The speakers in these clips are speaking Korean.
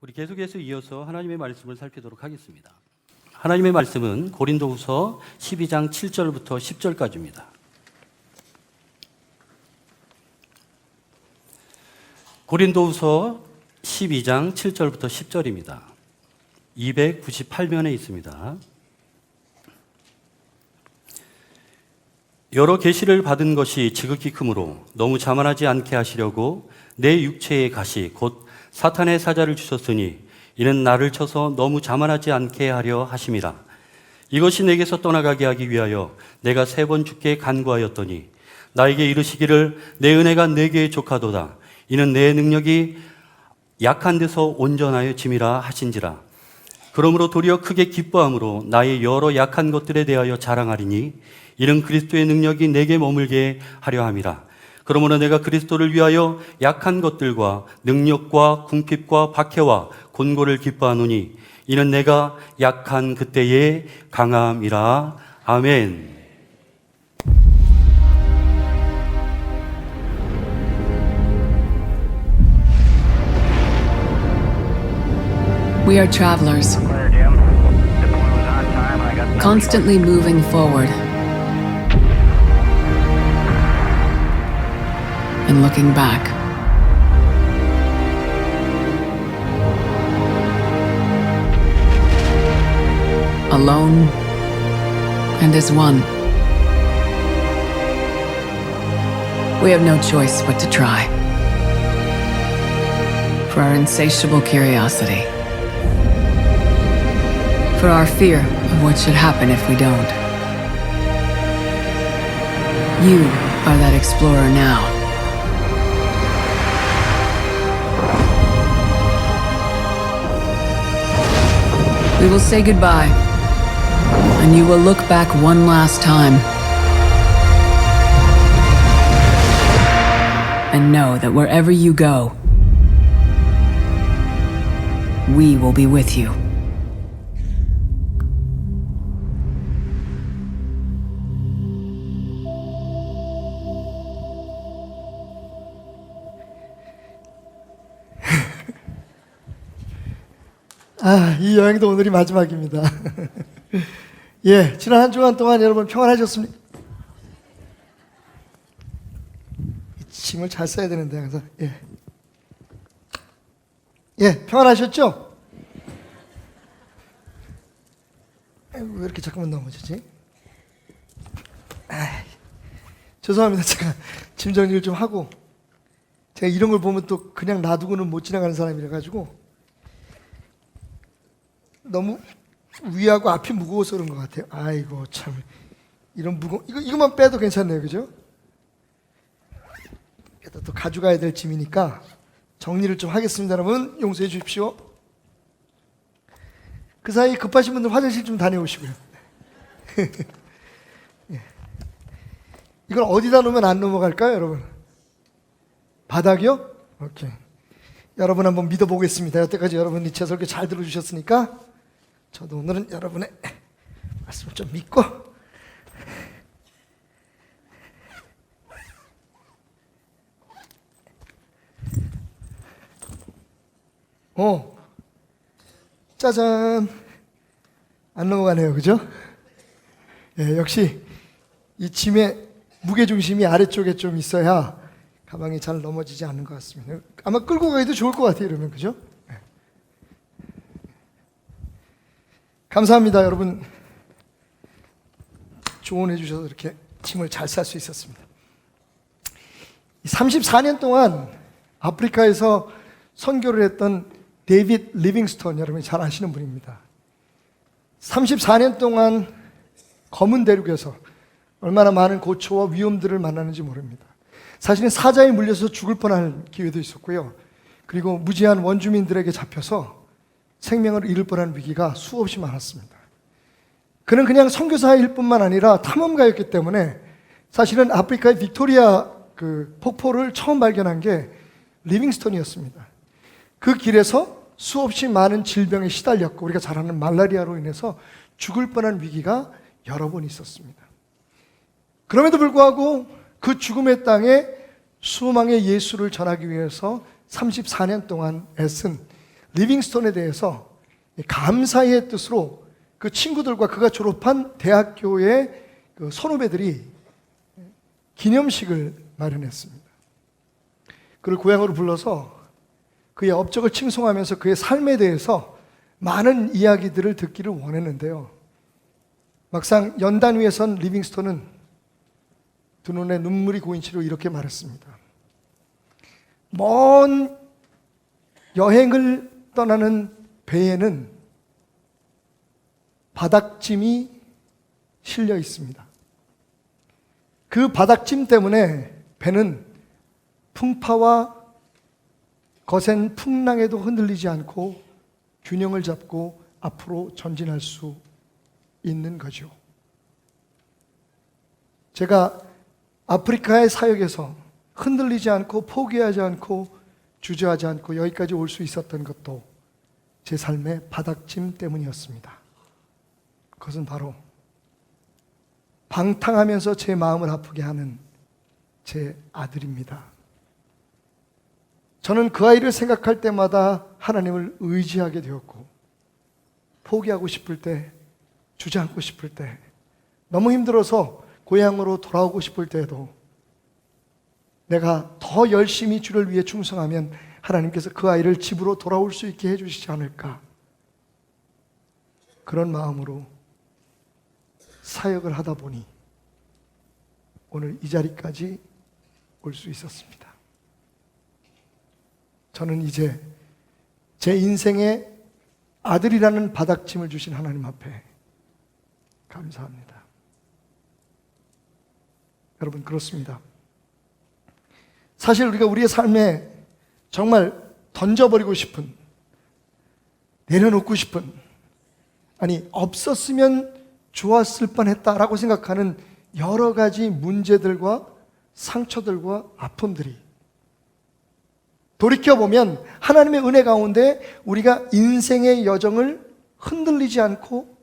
우리 계속해서 이어서 하나님의 말씀을 살피도록 하겠습니다. 하나님의 말씀은 고린도후서 12장 7절부터 10절까지입니다. 고린도후서 12장 7절부터 10절입니다. 298면에 있습니다. 여러 계시를 받은 것이 지극히 크므로 너무 자만하지 않게 하시려고 내 육체의 가시 곧 사탄의 사자를 주셨으니 이는 나를 쳐서 너무 자만하지 않게 하려 하심이라. 이것이 내게서 떠나가게 하기 위하여 내가 3번 주께 간구하였더니 나에게 이르시기를 내 은혜가 내게 족하도다. 이는 내 능력이 약한 데서 온전하여 짐이라 하신지라. 그러므로 도리어 크게 기뻐함으로 나의 여러 약한 것들에 대하여 자랑하리니 이는 그리스도의 능력이 내게 머물게 하려 함이라. 그러므로 내가 그리스도를 위하여 약한 것들과 능력과 궁핍과 박해와 곤고를 기뻐하노니 이는 내가 약한 그때의 강함이라. 아멘. We are travelers, constantly moving forward and looking back. Alone and as one. We have no choice but to try. For our insatiable curiosity. For our fear of what should happen if we don't. You are that explorer now. We will say goodbye, and you will look back one last time and know that wherever you go, we will be with you. 이 여행도 오늘이 마지막입니다. 예, 지난 한 주간 동안 여러분 평안하셨습니까? 이 짐을 잘 써야 되는데 항상. 평안하셨죠? 왜 이렇게 자꾸만 넘어지지? 죄송합니다. 제가 짐 정리를 좀 하고, 제가 이런 걸 보면 또 그냥 놔두고는 못 지나가는 사람이라 가지고 너무 위하고 앞이 무거워서 그런 것 같아요. 아이고 참, 이런 이거만 빼도 괜찮네요, 그죠? 또 가져가야 될 짐이니까 정리를 좀 하겠습니다. 여러분 용서해 주십시오. 그 사이 급하신 분들 화장실 좀 다녀오시고요. 이걸 어디다 놓으면 안 넘어갈까요, 여러분? 바닥이요? 오케이. 여러분 한번 믿어보겠습니다. 여태까지 여러분이 제 설교 잘 들어주셨으니까 저도 오늘은 여러분의 말씀을 좀 믿고 짜잔, 안 넘어가네요, 그죠? 예, 역시 이 짐의 무게중심이 아래쪽에 좀 있어야 가방이 잘 넘어지지 않는 것 같습니다. 아마 끌고 가기도 좋을 것 같아요, 이러면, 그죠? 감사합니다, 여러분. 조언해 주셔서 이렇게 짐을 잘 쌀 수 있었습니다. 34년 동안 아프리카에서 선교를 했던 데이빗 리빙스턴, 여러분이 잘 아시는 분입니다. 34년 동안 검은 대륙에서 얼마나 많은 고초와 위험들을 만나는지 모릅니다. 사실은 사자에 물려서 죽을 뻔할 기회도 있었고요. 그리고 무지한 원주민들에게 잡혀서 생명을 잃을 뻔한 위기가 수없이 많았습니다. 그는 그냥 선교사일 뿐만 아니라 탐험가였기 때문에 사실은 아프리카의 빅토리아 그 폭포를 처음 발견한 게 리빙스턴이었습니다. 그 길에서 수없이 많은 질병에 시달렸고 우리가 잘 아는 말라리아로 인해서 죽을 뻔한 위기가 여러 번 있었습니다. 그럼에도 불구하고 그 죽음의 땅에 수망의 예수를 전하기 위해서 34년 동안 애쓴 리빙스톤에 대해서 감사의 뜻으로 그 친구들과 그가 졸업한 대학교의 그 선후배들이 기념식을 마련했습니다. 그를 고향으로 불러서 그의 업적을 칭송하면서 그의 삶에 대해서 많은 이야기들을 듣기를 원했는데요. 막상 연단 위에 선 리빙스톤은 두 눈에 눈물이 고인 채로 이렇게 말했습니다. 먼 여행을 떠나는 배에는 바닥짐이 실려 있습니다. 그 바닥짐 때문에 배는 풍파와 거센 풍랑에도 흔들리지 않고 균형을 잡고 앞으로 전진할 수 있는 거죠. 제가 아프리카의 사역에서 흔들리지 않고 포기하지 않고 주저하지 않고 여기까지 올 수 있었던 것도 제 삶의 바닥짐 때문이었습니다. 그것은 바로 방탕하면서 제 마음을 아프게 하는 제 아들입니다. 저는 그 아이를 생각할 때마다 하나님을 의지하게 되었고, 포기하고 싶을 때, 주저앉고 싶을 때, 너무 힘들어서 고향으로 돌아오고 싶을 때에도 내가 더 열심히 주를 위해 충성하면 하나님께서 그 아이를 집으로 돌아올 수 있게 해주시지 않을까, 그런 마음으로 사역을 하다 보니 오늘 이 자리까지 올 수 있었습니다. 저는 이제 제 인생의 아들이라는 바닥짐을 주신 하나님 앞에 감사합니다. 여러분, 그렇습니다. 사실 우리가 우리의 삶에 정말 던져버리고 싶은, 내려놓고 싶은, 아니 없었으면 좋았을 뻔했다라고 생각하는 여러 가지 문제들과 상처들과 아픔들이 돌이켜보면 하나님의 은혜 가운데 우리가 인생의 여정을 흔들리지 않고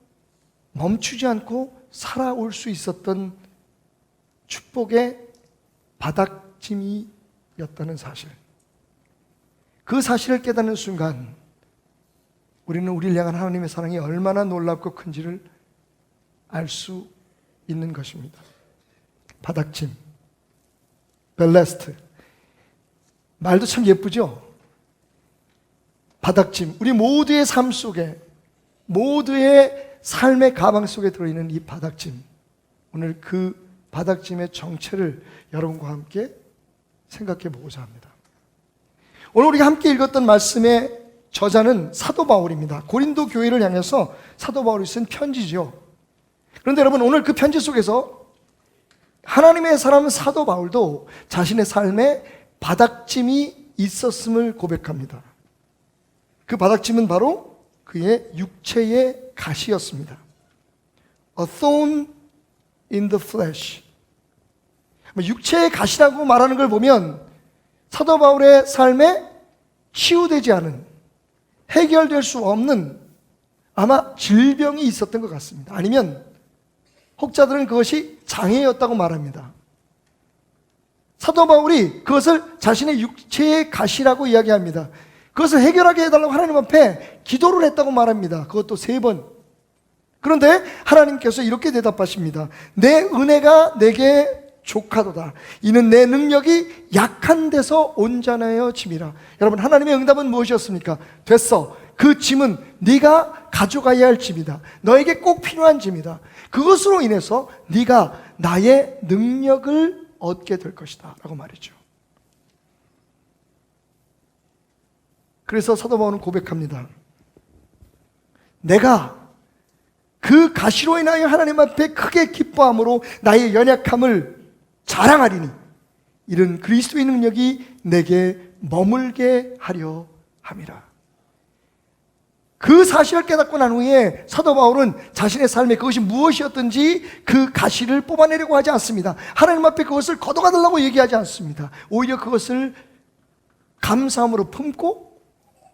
멈추지 않고 살아올 수 있었던 축복의 바닥짐이었다는 사실, 그 사실을 깨닫는 순간 우리는 우리를 향한 하나님의 사랑이 얼마나 놀랍고 큰지를 알 수 있는 것입니다. 바닥짐, 벨레스트, 말도 참 예쁘죠? 바닥짐, 우리 모두의 삶 속에, 모두의 삶의 가방 속에 들어있는 이 바닥짐, 오늘 그 바닥짐의 정체를 여러분과 함께 생각해 보고자 합니다. 오늘 우리가 함께 읽었던 말씀의 저자는 사도 바울입니다. 고린도 교회를 향해서 사도 바울이 쓴 편지죠. 그런데 여러분, 오늘 그 편지 속에서 하나님의 사람 사도 바울도 자신의 삶에 바닥짐이 있었음을 고백합니다. 그 바닥짐은 바로 그의 육체의 가시였습니다. A thorn in the flesh. 육체의 가시라고 말하는 걸 보면 사도 바울의 삶에 치유되지 않은, 해결될 수 없는 아마 질병이 있었던 것 같습니다. 아니면 혹자들은 그것이 장애였다고 말합니다. 사도 바울이 그것을 자신의 육체의 가시라고 이야기합니다. 그것을 해결하게 해달라고 하나님 앞에 기도를 했다고 말합니다. 그것도 3번. 그런데 하나님께서 이렇게 대답하십니다. 내 은혜가 내게 족하도다. 이는 내 능력이 약한 데서 온전하여 짐이라. 여러분, 하나님의 응답은 무엇이었습니까? 됐어. 그 짐은 네가 가져가야 할 짐이다. 너에게 꼭 필요한 짐이다. 그것으로 인해서 네가 나의 능력을 얻게 될 것이다 라고 말이죠. 그래서 사도 바울은 고백합니다. 내가 그 가시로 인하여 하나님 앞에 크게 기뻐함으로 나의 연약함을 자랑하리니 이런 그리스도의 능력이 내게 머물게 하려 함이라. 그 사실을 깨닫고 난 후에 사도 바울은 자신의 삶에 그것이 무엇이었든지 그 가시를 뽑아내려고 하지 않습니다. 하나님 앞에 그것을 걷어가달라고 얘기하지 않습니다. 오히려 그것을 감사함으로 품고,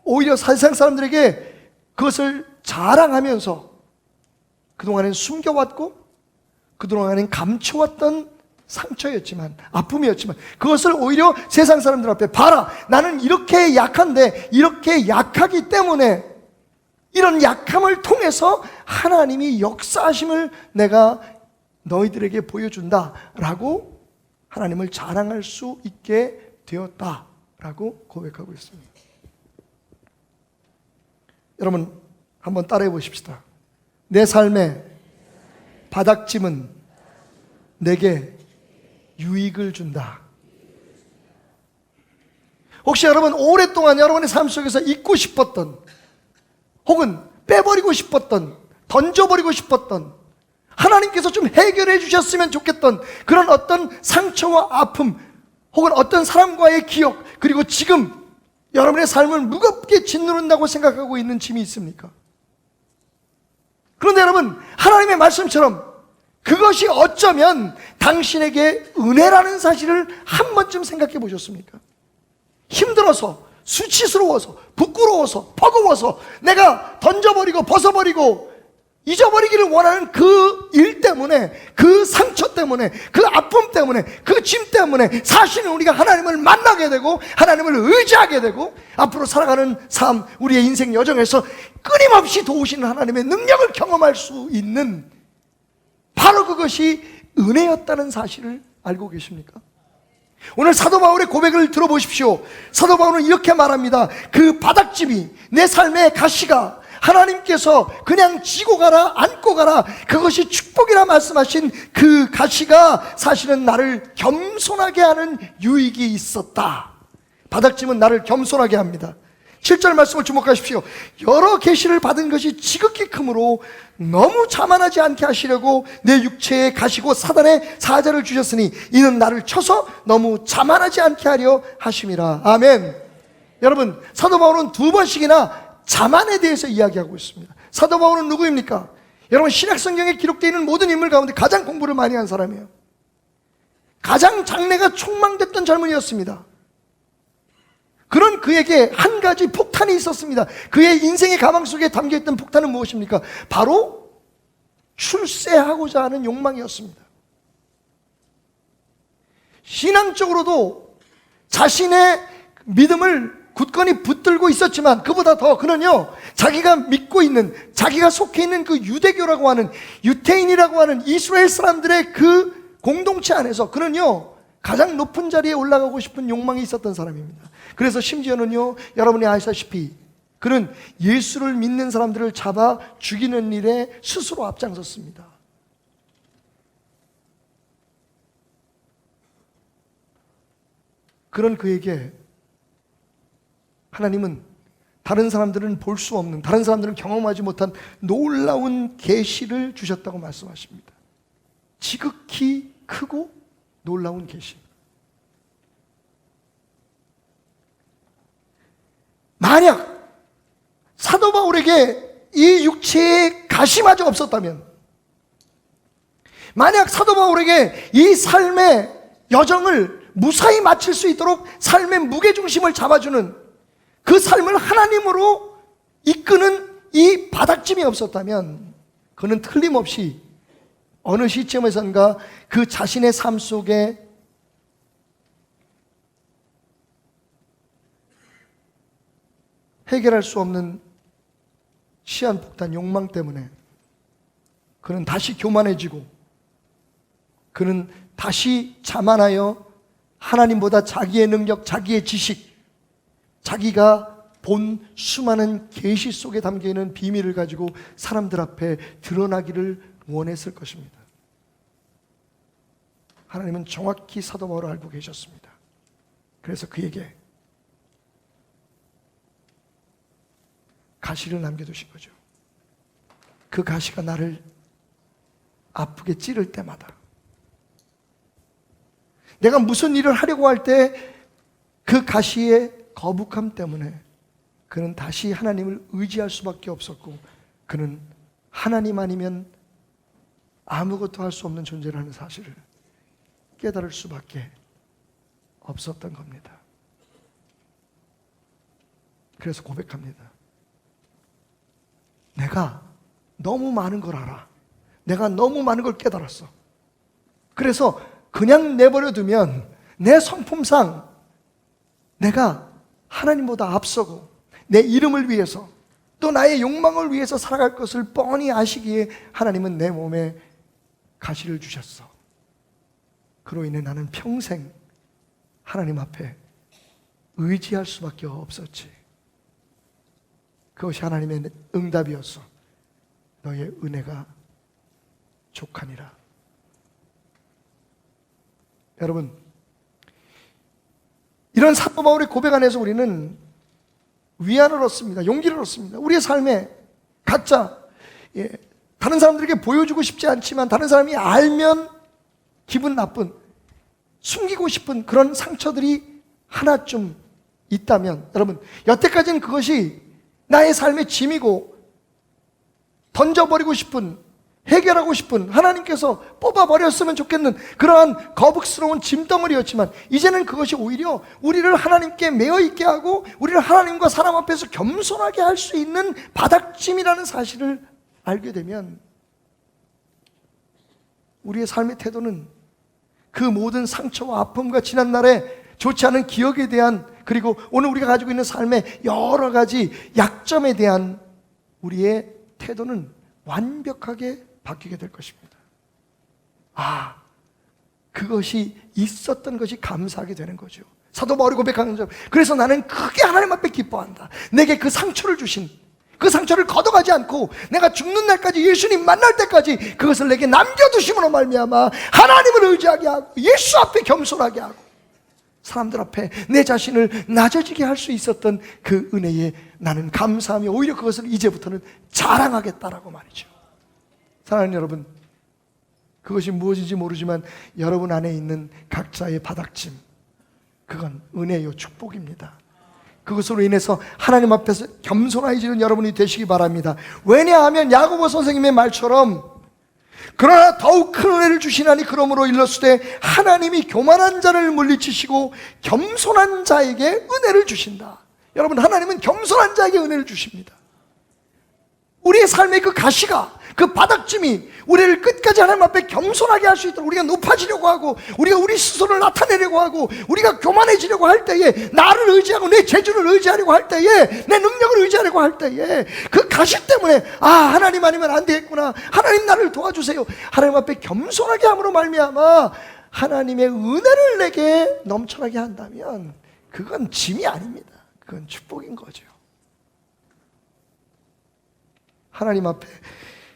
오히려 세상 사람들에게 그것을 자랑하면서 그동안엔 숨겨왔고 그동안엔 감춰왔던 상처였지만, 아픔이었지만, 그것을 오히려 세상 사람들 앞에 봐라, 나는 이렇게 약한데, 이렇게 약하기 때문에 이런 약함을 통해서 하나님이 역사하심을 내가 너희들에게 보여준다 라고 하나님을 자랑할 수 있게 되었다 라고 고백하고 있습니다. 여러분 한번 따라해 보십시다. 내 삶의 바닥짐은 내게 유익을 준다. 혹시 여러분 오랫동안 여러분의 삶 속에서 잊고 싶었던, 혹은 빼버리고 싶었던, 던져버리고 싶었던, 하나님께서 좀 해결해 주셨으면 좋겠던 그런 어떤 상처와 아픔, 혹은 어떤 사람과의 기억, 그리고 지금 여러분의 삶을 무겁게 짓누른다고 생각하고 있는 짐이 있습니까? 그런데 여러분, 하나님의 말씀처럼 그것이 어쩌면 당신에게 은혜라는 사실을 한 번쯤 생각해 보셨습니까? 힘들어서, 수치스러워서, 부끄러워서, 버거워서 내가 던져버리고 벗어버리고 잊어버리기를 원하는 그 일 때문에, 그 상처 때문에, 그 아픔 때문에, 그 짐 때문에 사실은 우리가 하나님을 만나게 되고 하나님을 의지하게 되고 앞으로 살아가는 삶, 우리의 인생 여정에서 끊임없이 도우시는 하나님의 능력을 경험할 수 있는, 바로 그것이 은혜였다는 사실을 알고 계십니까? 오늘 사도 바울의 고백을 들어보십시오. 사도 바울은 이렇게 말합니다. 그 바닥짐이, 내 삶의 가시가 하나님께서 그냥 지고 가라, 안고 가라, 그것이 축복이라 말씀하신 그 가시가 사실은 나를 겸손하게 하는 유익이 있었다. 바닥짐은 나를 겸손하게 합니다. 7절 말씀을 주목하십시오. 여러 계시를 받은 것이 지극히 크므로 너무 자만하지 않게 하시려고 내 육체에 가시고 사단의 사자를 주셨으니 이는 나를 쳐서 너무 자만하지 않게 하려 하심이라. 아멘. 여러분, 사도 바울은 두 번씩이나 자만에 대해서 이야기하고 있습니다. 사도 바울은 누구입니까? 여러분, 신약성경에 기록되어 있는 모든 인물 가운데 가장 공부를 많이 한 사람이에요. 가장 장래가 촉망됐던 젊은이였습니다. 그런 그에게 한 가지 폭탄이 있었습니다. 그의 인생의 가망 속에 담겨있던 폭탄은 무엇입니까? 바로 출세하고자 하는 욕망이었습니다. 신앙적으로도 자신의 믿음을 굳건히 붙들고 있었지만, 그보다 더 그는요, 자기가 믿고 있는, 자기가 속해 있는 그 유대교라고 하는, 유태인이라고 하는 이스라엘 사람들의 그 공동체 안에서 그는요, 가장 높은 자리에 올라가고 싶은 욕망이 있었던 사람입니다. 그래서 심지어는요, 여러분이 아시다시피 그는 예수를 믿는 사람들을 잡아 죽이는 일에 스스로 앞장섰습니다. 그런 그에게 하나님은 다른 사람들은 볼 수 없는, 다른 사람들은 경험하지 못한 놀라운 계시를 주셨다고 말씀하십니다. 지극히 크고 놀라운 계시. 만약 사도 바울에게 이 육체의 가시마저 없었다면, 만약 사도 바울에게 이 삶의 여정을 무사히 마칠 수 있도록 삶의 무게중심을 잡아주는, 그 삶을 하나님으로 이끄는 이 바닥짐이 없었다면, 그는 틀림없이 어느 시점에선가 그 자신의 삶 속에 해결할 수 없는 시한폭탄 욕망 때문에 그는 다시 교만해지고, 그는 다시 자만하여 하나님보다 자기의 능력, 자기의 지식, 자기가 본 수많은 계시 속에 담겨있는 비밀을 가지고 사람들 앞에 드러나기를 원했을 것입니다. 하나님은 정확히 사도 바울을 알고 계셨습니다. 그래서 그에게 가시를 남겨두신 거죠. 그 가시가 나를 아프게 찌를 때마다, 내가 무슨 일을 하려고 할 때 그 가시의 거북함 때문에 그는 다시 하나님을 의지할 수밖에 없었고, 그는 하나님 아니면 아무것도 할 수 없는 존재라는 사실을 깨달을 수밖에 없었던 겁니다. 그래서 고백합니다. 내가 너무 많은 걸 알아. 내가 너무 많은 걸 깨달았어. 그래서 그냥 내버려 두면 내 성품상 내가 하나님보다 앞서고 내 이름을 위해서 또 나의 욕망을 위해서 살아갈 것을 뻔히 아시기에 하나님은 내 몸에 가시를 주셨어. 그로 인해 나는 평생 하나님 앞에 의지할 수밖에 없었지. 그것이 하나님의 응답이었어. 너의 은혜가 족하니라. 여러분, 이런 사도 바울의 고백 안에서 우리는 위안을 얻습니다. 용기를 얻습니다. 우리의 삶에 각자 다른 사람들에게 보여주고 싶지 않지만 다른 사람이 알면 기분 나쁜, 숨기고 싶은 그런 상처들이 하나쯤 있다면, 여러분, 여태까지는 그것이 나의 삶의 짐이고 던져버리고 싶은, 해결하고 싶은, 하나님께서 뽑아버렸으면 좋겠는 그러한 거북스러운 짐덩어리였지만 이제는 그것이 오히려 우리를 하나님께 매어있게 하고 우리를 하나님과 사람 앞에서 겸손하게 할 수 있는 바닥짐이라는 사실을 알게 되면 우리의 삶의 태도는 그 모든 상처와 아픔과 지난날의 좋지 않은 기억에 대한, 그리고 오늘 우리가 가지고 있는 삶의 여러 가지 약점에 대한 우리의 태도는 완벽하게 바뀌게 될 것입니다. 아, 그것이 있었던 것이 감사하게 되는 거죠. 사도 바울이 고백하는 점, 그래서 나는 크게 하나님 앞에 기뻐한다. 내게 그 상처를 주신, 그 상처를 걷어가지 않고 내가 죽는 날까지, 예수님 만날 때까지 그것을 내게 남겨두심으로 말미암아 하나님을 의지하게 하고 예수 앞에 겸손하게 하고 사람들 앞에 내 자신을 낮아지게 할 수 있었던 그 은혜에 나는 감사하며 오히려 그것을 이제부터는 자랑하겠다라고 말이죠. 사랑하는 여러분, 그것이 무엇인지 모르지만 여러분 안에 있는 각자의 바닥짐, 그건 은혜요, 축복입니다. 그것으로 인해서 하나님 앞에서 겸손해지는 여러분이 되시기 바랍니다. 왜냐하면 야고보 선생님의 말처럼 그러나 더욱 큰 은혜를 주시나니 그러므로 일렀으되 하나님이 교만한 자를 물리치시고 겸손한 자에게 은혜를 주신다. 여러분, 하나님은 겸손한 자에게 은혜를 주십니다. 우리의 삶의 그 가시가, 그 바닥짐이 우리를 끝까지 하나님 앞에 겸손하게 할 수 있도록, 우리가 높아지려고 하고 우리가 우리 스스로를 나타내려고 하고 우리가 교만해지려고 할 때에, 나를 의지하고 내 재주를 의지하려고 할 때에, 내 능력을 의지하려고 할 때에 그 가시 때문에 하나님 아니면 안 되겠구나, 하나님 나를 도와주세요, 하나님 앞에 겸손하게 함으로 말미암아 하나님의 은혜를 내게 넘쳐나게 한다면 그건 짐이 아닙니다. 그건 축복인 거죠. 하나님 앞에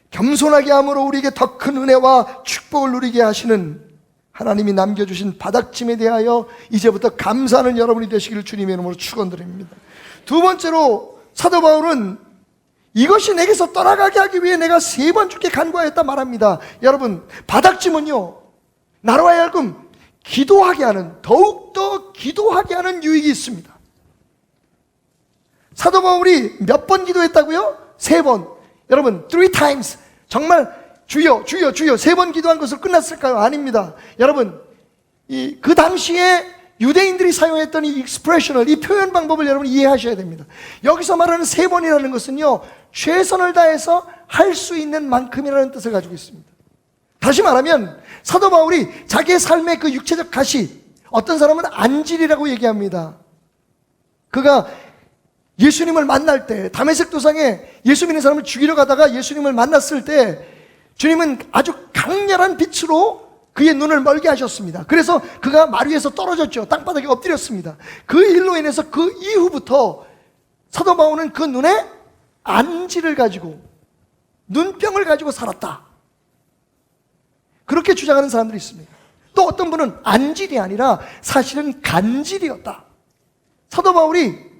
겸손하게 함으로 우리에게 더 큰 은혜와 축복을 누리게 하시는 하나님이 남겨주신 바닥짐에 대하여 이제부터 감사하는 여러분이 되시기를 주님의 이름으로 축원드립니다. 두 번째로 사도 바울은 이것이 내게서 떠나가게 하기 위해 내가 3번 주께 간구하였다 말합니다. 여러분, 바닥짐은요, 나로 하여금 기도하게 하는, 더욱더 기도하게 하는 유익이 있습니다. 사도 바울이 몇 번 기도했다고요? 3번. 여러분, 3 times. 정말 주여 주여 주여 3번 기도한 것으로 끝났을까요? 아닙니다. 여러분, 그 당시에 유대인들이 사용했던 이 익스프레셔널, 이 표현 방법을 여러분 이해하셔야 됩니다. 여기서 말하는 3번이라는 것은요, 최선을 다해서 할 수 있는 만큼이라는 뜻을 가지고 있습니다. 다시 말하면 사도 바울이 자기의 삶의 그 육체적 가시, 어떤 사람은 안질이라고 얘기합니다. 그가 예수님을 만날 때, 다메섹 도상에 예수 믿는 사람을 죽이러 가다가 예수님을 만났을 때 주님은 아주 강렬한 빛으로 그의 눈을 멀게 하셨습니다. 그래서 그가 말 위에서 떨어졌죠. 땅바닥에 엎드렸습니다. 그 일로 인해서 그 이후부터 사도 바울은 그 눈에 안질을 가지고, 눈병을 가지고 살았다, 그렇게 주장하는 사람들이 있습니다. 또 어떤 분은 안질이 아니라 사실은 간질이었다. 사도 바울이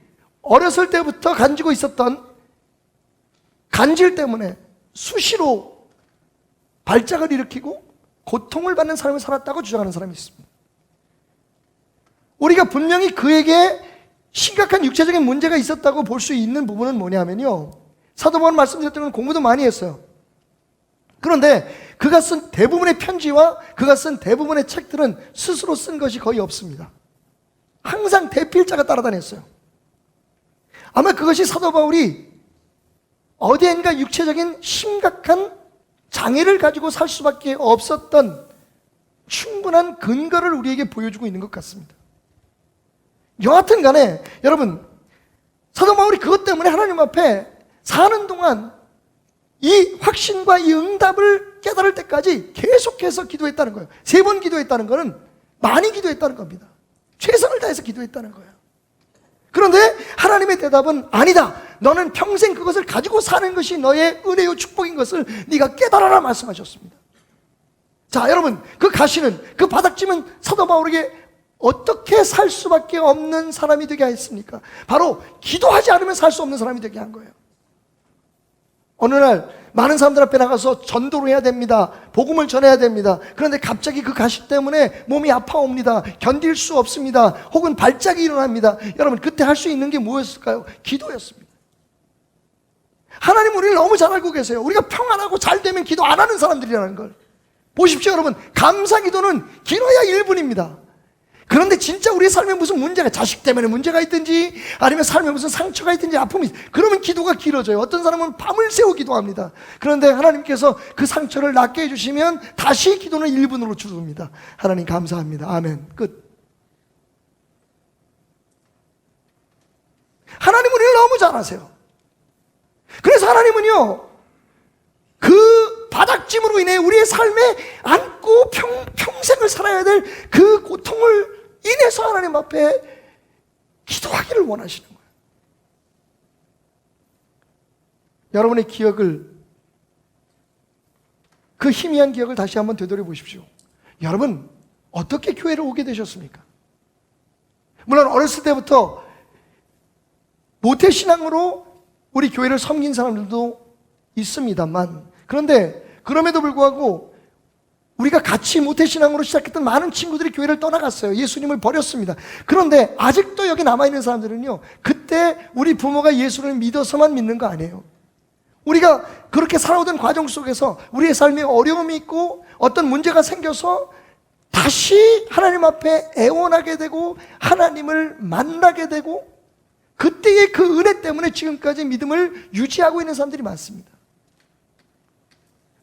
어렸을 때부터 가지고 있었던 간질 때문에 수시로 발작을 일으키고 고통을 받는 삶을 살았다고 주장하는 사람이 있습니다. 우리가 분명히 그에게 심각한 육체적인 문제가 있었다고 볼 수 있는 부분은 뭐냐면요, 사도 바울 말씀드렸던 건 공부도 많이 했어요. 그런데 그가 쓴 대부분의 편지와 그가 쓴 대부분의 책들은 스스로 쓴 것이 거의 없습니다. 항상 대필자가 따라다녔어요. 아마 그것이 사도 바울이 어디엔가 육체적인 심각한 장애를 가지고 살 수밖에 없었던 충분한 근거를 우리에게 보여주고 있는 것 같습니다. 여하튼 간에 여러분, 사도 바울이 그것 때문에 하나님 앞에 사는 동안 이 확신과 이 응답을 깨달을 때까지 계속해서 기도했다는 거예요. 3번 기도했다는 거는 많이 기도했다는 겁니다. 최선을 다해서 기도했다는 거예요. 그런데 하나님의 대답은 아니다. 너는 평생 그것을 가지고 사는 것이 너의 은혜요 축복인 것을 네가 깨달아라 말씀하셨습니다. 자, 여러분, 그 가시는, 그 바닥짐은 사도 바울에게 어떻게 살 수밖에 없는 사람이 되게 했습니까? 바로 기도하지 않으면 살 수 없는 사람이 되게 한 거예요. 어느 날 많은 사람들 앞에 나가서 전도를 해야 됩니다. 복음을 전해야 됩니다. 그런데 갑자기 그 가시 때문에 몸이 아파옵니다. 견딜 수 없습니다. 혹은 발작이 일어납니다. 여러분, 그때 할 수 있는 게 무엇일까요? 기도였습니다. 하나님 우리를 너무 잘 알고 계세요. 우리가 평안하고 잘 되면 기도 안 하는 사람들이라는 걸. 보십시오, 여러분. 감사 기도는 길어야 1분입니다. 그런데 진짜 우리의 삶에 무슨 문제가, 자식 때문에 문제가 있든지 아니면 삶에 무슨 상처가 있든지 아픔이 있든지, 그러면 기도가 길어져요. 어떤 사람은 밤을 새워 기도합니다. 그런데 하나님께서 그 상처를 낫게 해주시면 다시 기도는 1분으로 줄어듭니다. 하나님 감사합니다. 아멘. 끝. 하나님 우리를 너무 잘 아세요. 그래서 하나님은요, 그 바닥짐으로 인해 우리의 삶에 안고 평생을 살아야 될 그 고통을 인해서 하나님 앞에 기도하기를 원하시는 거예요. 여러분의 기억을, 그 희미한 기억을 다시 한번 되돌려 보십시오. 여러분, 어떻게 교회를 오게 되셨습니까? 물론 어렸을 때부터 모태신앙으로 우리 교회를 섬긴 사람들도 있습니다만, 그런데 그럼에도 불구하고 우리가 같이 모태신앙으로 시작했던 많은 친구들이 교회를 떠나갔어요. 예수님을 버렸습니다. 그런데 아직도 여기 남아있는 사람들은요, 그때 우리 부모가 예수를 믿어서만 믿는 거 아니에요. 우리가 그렇게 살아오던 과정 속에서 우리의 삶에 어려움이 있고 어떤 문제가 생겨서 다시 하나님 앞에 애원하게 되고 하나님을 만나게 되고, 그때의 그 은혜 때문에 지금까지 믿음을 유지하고 있는 사람들이 많습니다.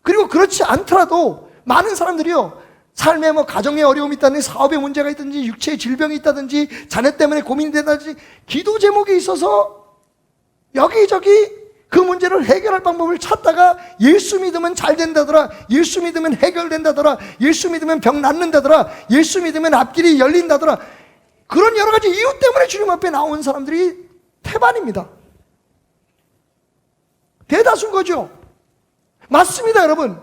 그리고 그렇지 않더라도 많은 사람들이요, 삶에 가정에 어려움이 있다든지 사업에 문제가 있든지 육체의 질병이 있다든지 자녀 때문에 고민이 된다든지 기도 제목이 있어서 여기저기 그 문제를 해결할 방법을 찾다가 예수 믿으면 잘 된다더라, 예수 믿으면 해결된다더라, 예수 믿으면 병 낫는다더라, 예수 믿으면 앞길이 열린다더라, 그런 여러 가지 이유 때문에 주님 앞에 나온 사람들이 태반입니다. 대다수인 거죠. 맞습니다, 여러분.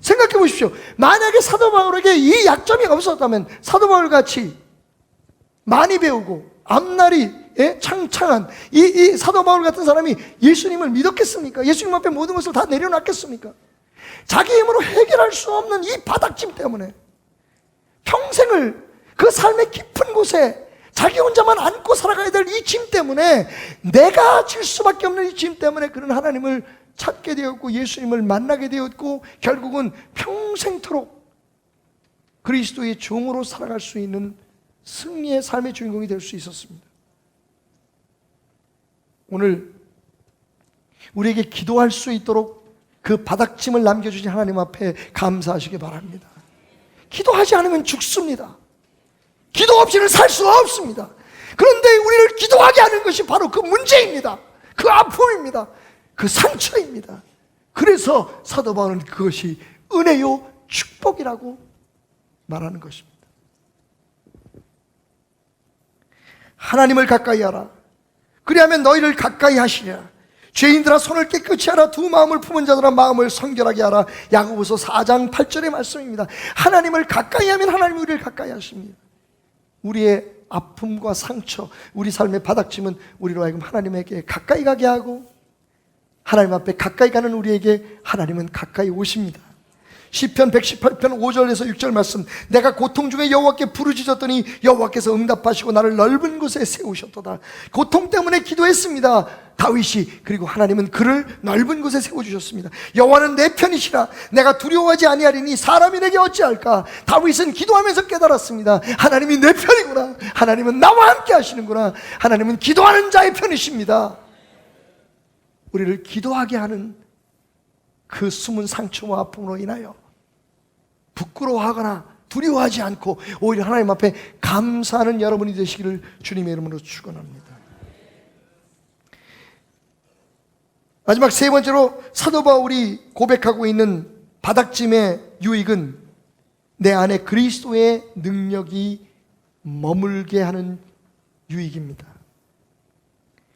생각해 보십시오. 만약에 사도 바울에게 이 약점이 없었다면 사도 바울 같이 많이 배우고 앞날이 창창한 이 사도 바울 같은 사람이 예수님을 믿었겠습니까? 예수님 앞에 모든 것을 다 내려놨겠습니까? 자기 힘으로 해결할 수 없는 이 바닥짐 때문에 평생을 그 삶의 깊은 곳에 자기 혼자만 안고 살아가야 될 이 짐 때문에, 내가 질 수밖에 없는 이 짐 때문에 그는 하나님을 찾게 되었고 예수님을 만나게 되었고 결국은 평생토록 그리스도의 종으로 살아갈 수 있는 승리의 삶의 주인공이 될 수 있었습니다. 오늘 우리에게 기도할 수 있도록 그 바닥짐을 남겨주신 하나님 앞에 감사하시기 바랍니다. 기도하지 않으면 죽습니다. 기도 없이는 살 수 없습니다. 그런데 우리를 기도하게 하는 것이 바로 그 문제입니다. 그 아픔입니다. 그 상처입니다. 그래서 사도 바울은 그것이 은혜요 축복이라고 말하는 것입니다. 하나님을 가까이 하라. 그리하면 너희를 가까이 하시리라. 죄인들아 손을 깨끗이 하라. 두 마음을 품은 자들아 마음을 성결하게 하라. 야고보서 4장 8절의 말씀입니다. 하나님을 가까이 하면 하나님이 우리를 가까이 하십니다. 우리의 아픔과 상처, 우리 삶의 바닥짐은 우리로 하여금 하나님에게 가까이 가게 하고, 하나님 앞에 가까이 가는 우리에게 하나님은 가까이 오십니다. 시편 118편 5절에서 6절 말씀. 내가 고통 중에 여호와께 부르짖었더니 여호와께서 응답하시고 나를 넓은 곳에 세우셨도다. 고통 때문에 기도했습니다, 다윗이. 그리고 하나님은 그를 넓은 곳에 세워주셨습니다. 여호와는 내 편이시라. 내가 두려워하지 아니하리니 사람이 내게 어찌할까. 다윗은 기도하면서 깨달았습니다. 하나님이 내 편이구나. 하나님은 나와 함께 하시는구나. 하나님은 기도하는 자의 편이십니다. 우리를 기도하게 하는 그 숨은 상처와 아픔으로 인하여 부끄러워하거나 두려워하지 않고 오히려 하나님 앞에 감사하는 여러분이 되시기를 주님의 이름으로 축원합니다. 마지막 세 번째로 사도 바울이 고백하고 있는 바닥짐의 유익은 내 안에 그리스도의 능력이 머물게 하는 유익입니다.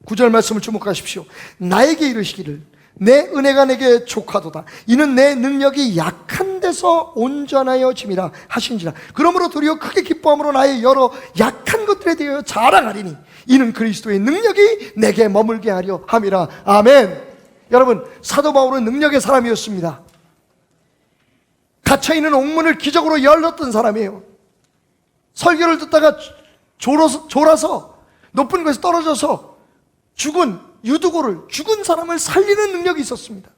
9절 말씀을 주목하십시오. 나에게 이르시기를 내 은혜가 내게 족하도다. 이는 내 능력이 약한 데서 온전하여 짐이라 하신지라. 그러므로 도리어 크게 기뻐함으로 나의 여러 약한 것들에 대하여 자랑하리니 이는 그리스도의 능력이 내게 머물게 하려 함이라. 아멘. 여러분, 사도 바울은 능력의 사람이었습니다. 갇혀있는 옥문을 기적으로 열었던 사람이에요. 설교를 듣다가 졸아서 높은 곳에 떨어져서 죽은 죽은 사람을 살리는 능력이 있었습니다.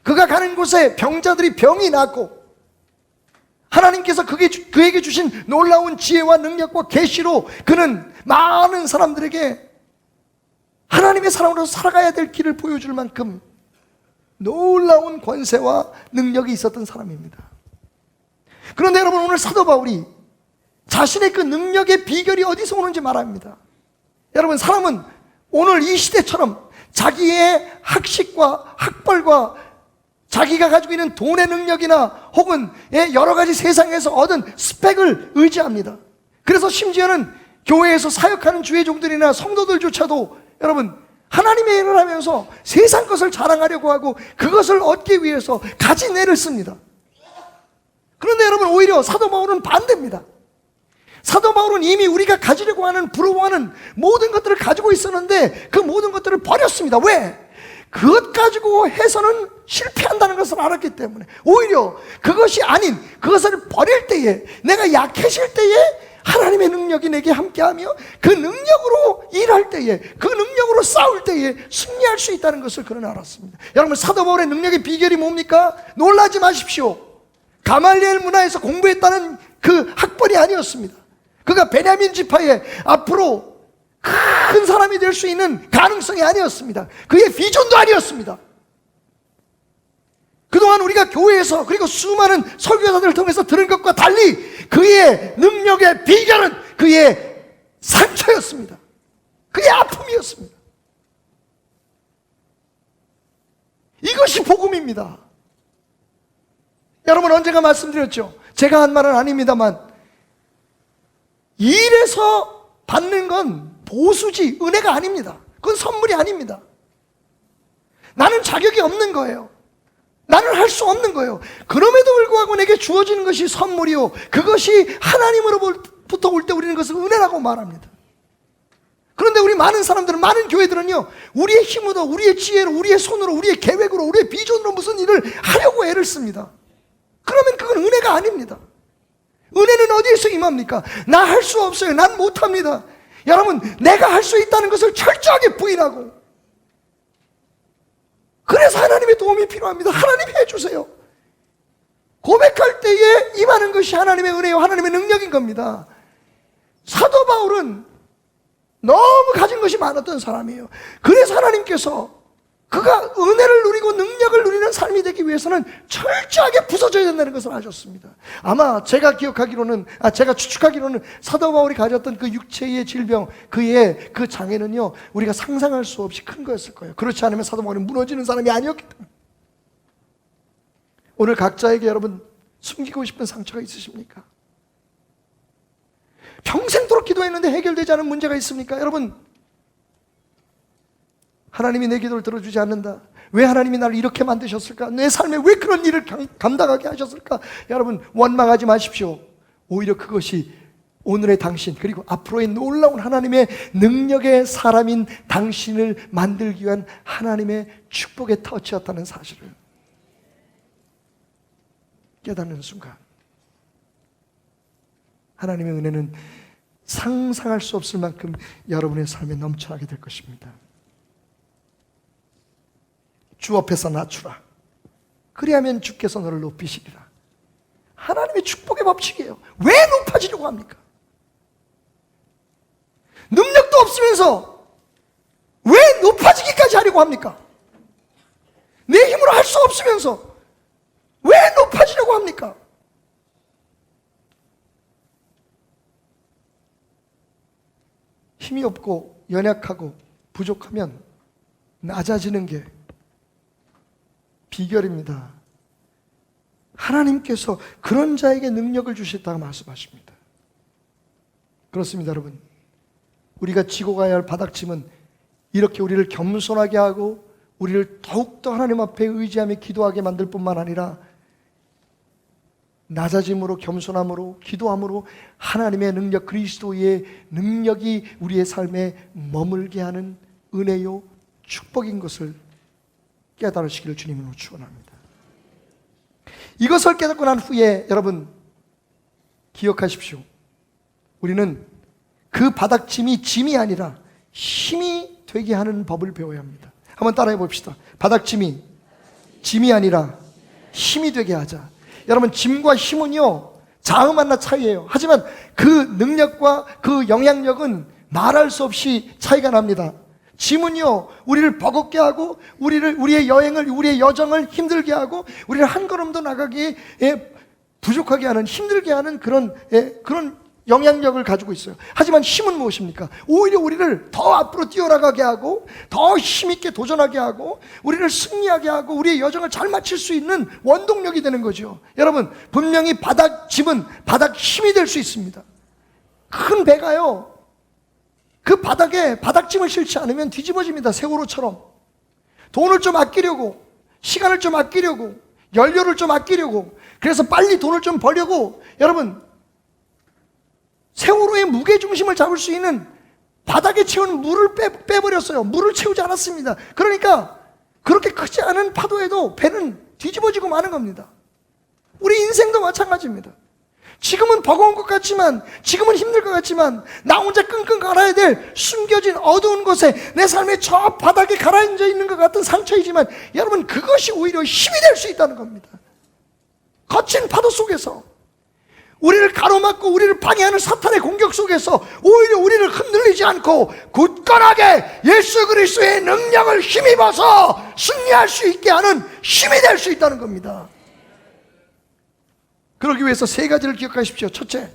그가 가는 곳에 병자들이 병이 낫고 하나님께서 그에게 주신 놀라운 지혜와 능력과 계시로 그는 많은 사람들에게 하나님의 사람으로서 살아가야 될 길을 보여줄 만큼 놀라운 권세와 능력이 있었던 사람입니다. 그런데 여러분, 오늘 사도 바울이 자신의 그 능력의 비결이 어디서 오는지 말합니다. 여러분, 사람은 오늘 이 시대처럼 자기의 학식과 학벌과 자기가 가지고 있는 돈의 능력이나 혹은 여러 가지 세상에서 얻은 스펙을 의지합니다. 그래서 심지어는 교회에서 사역하는 주의 종들이나 성도들조차도 여러분, 하나님의 일을 하면서 세상 것을 자랑하려고 하고 그것을 얻기 위해서 가진 애를 씁니다. 그런데 여러분, 오히려 사도 바울은 반대입니다. 사도 바울은 이미 우리가 가지려고 하는, 부러워하는 모든 것들을 가지고 있었는데 그 모든 것들을 버렸습니다. 왜? 그것 가지고 해서는 실패한다는 것을 알았기 때문에. 오히려 그것이 아닌 그것을 버릴 때에, 내가 약해질 때에 하나님의 능력이 내게 함께하며 그 능력으로 일할 때에, 그 능력으로 싸울 때에 승리할 수 있다는 것을 그는 알았습니다. 여러분, 사도 바울의 능력의 비결이 뭡니까? 놀라지 마십시오. 가말리엘 문화에서 공부했다는 그 학벌이 아니었습니다. 그가 베냐민 지파의 앞으로 큰 사람이 될 수 있는 가능성이 아니었습니다. 그의 비전도 아니었습니다. 그동안 우리가 교회에서 그리고 수많은 설교사들을 통해서 들은 것과 달리 그의 능력의 비결은 그의 상처였습니다. 그의 아픔이었습니다. 이것이 복음입니다. 여러분, 언젠가 말씀드렸죠. 제가 한 말은 아닙니다만 일에서 받는 건 보수지 은혜가 아닙니다. 그건 선물이 아닙니다. 나는 자격이 없는 거예요. 나는 할 수 없는 거예요. 그럼에도 불구하고 내게 주어지는 것이 선물이요, 그것이 하나님으로부터 올 때 우리는 그것을 은혜라고 말합니다. 그런데 우리 많은 사람들은, 많은 교회들은요, 우리의 힘으로, 우리의 지혜로, 우리의 손으로, 우리의 계획으로, 우리의 비전으로 무슨 일을 하려고 애를 씁니다. 그러면 그건 은혜가 아닙니다. 은혜는 어디에서 임합니까? 나 할 수 없어요. 난 못합니다. 여러분, 내가 할 수 있다는 것을 철저하게 부인하고, 그래서 하나님의 도움이 필요합니다. 하나님 해주세요. 고백할 때에 임하는 것이 하나님의 은혜요, 하나님의 능력인 겁니다. 사도 바울은 너무 가진 것이 많았던 사람이에요. 그래서 하나님께서 그가 은혜를 누리고 능력을 누리는 삶이 되기 위해서는 철저하게 부서져야 된다는 것을 아셨습니다. 아마 제가 추측하기로는 사도 바울이 가졌던 그 육체의 질병, 그의 그 장애는요, 우리가 상상할 수 없이 큰 거였을 거예요. 그렇지 않으면 사도 바울이 무너지는 사람이 아니었기 때문에. 오늘 각자에게 여러분, 숨기고 싶은 상처가 있으십니까? 평생도록 기도했는데 해결되지 않은 문제가 있습니까? 여러분, 하나님이 내 기도를 들어주지 않는다. 왜 하나님이 나를 이렇게 만드셨을까? 내 삶에 왜 그런 일을 감당하게 하셨을까? 여러분, 원망하지 마십시오. 오히려 그것이 오늘의 당신, 그리고 앞으로의 놀라운 하나님의 능력의 사람인 당신을 만들기 위한 하나님의 축복의 터치였다는 사실을 깨닫는 순간, 하나님의 은혜는 상상할 수 없을 만큼 여러분의 삶에 넘쳐나게 될 것입니다. 주 앞에서 낮추라. 그리하면 주께서 너를 높이시리라. 하나님의 축복의 법칙이에요. 왜 높아지려고 합니까? 능력도 없으면서 왜 높아지기까지 하려고 합니까? 내 힘으로 할 수 없으면서 왜 높아지려고 합니까? 힘이 없고 연약하고 부족하면 낮아지는 게 비결입니다. 하나님께서 그런 자에게 능력을 주셨다고 말씀하십니다. 그렇습니다, 여러분. 우리가 지고 가야 할 바닥짐은 이렇게 우리를 겸손하게 하고 우리를 더욱더 하나님 앞에 의지하며 기도하게 만들 뿐만 아니라 낮아짐으로, 겸손함으로, 기도함으로 하나님의 능력, 그리스도의 능력이 우리의 삶에 머물게 하는 은혜요 축복인 것을 깨달으시기를 주님으로 축원합니다. 이것을 깨닫고 난 후에 여러분 기억하십시오. 우리는 그 바닥짐이 짐이 아니라 힘이 되게 하는 법을 배워야 합니다. 한번 따라해 봅시다. 바닥짐이 짐이 아니라 힘이 되게 하자. 여러분, 짐과 힘은요 자음 하나 차이예요. 하지만 그 능력과 그 영향력은 말할 수 없이 차이가 납니다. 짐은요 우리를 버겁게 하고 우리의 여행을, 우리의 여정을 힘들게 하고 우리를 한 걸음도 나가기에 부족하게 하는, 힘들게 하는 그런 영향력을 가지고 있어요. 하지만 힘은 무엇입니까? 오히려 우리를 더 앞으로 뛰어나가게 하고 더 힘있게 도전하게 하고 우리를 승리하게 하고 우리의 여정을 잘 마칠 수 있는 원동력이 되는 거죠. 여러분, 분명히 바닥짐은 바닥 힘이 될 수 있습니다. 큰 배가요 그 바닥에 바닥짐을 실지 않으면 뒤집어집니다. 세월호처럼. 돈을 좀 아끼려고, 시간을 좀 아끼려고, 연료를 좀 아끼려고, 그래서 빨리 돈을 좀 벌려고 여러분 세월호의 무게중심을 잡을 수 있는 바닥에 채운 물을 빼버렸어요. 물을 채우지 않았습니다. 그러니까 그렇게 크지 않은 파도에도 배는 뒤집어지고 마는 겁니다. 우리 인생도 마찬가지입니다. 지금은 버거운 것 같지만, 지금은 힘들 것 같지만 나 혼자 끙끙 앓아야 될 숨겨진 어두운 곳에 내 삶의 저 바닥에 가라앉아 있는 것 같은 상처이지만 여러분 그것이 오히려 힘이 될 수 있다는 겁니다. 거친 파도 속에서 우리를 가로막고 우리를 방해하는 사탄의 공격 속에서 오히려 우리를 흔들리지 않고 굳건하게 예수 그리스도의 능력을 힘입어서 승리할 수 있게 하는 힘이 될 수 있다는 겁니다. 그러기 위해서 세 가지를 기억하십시오. 첫째,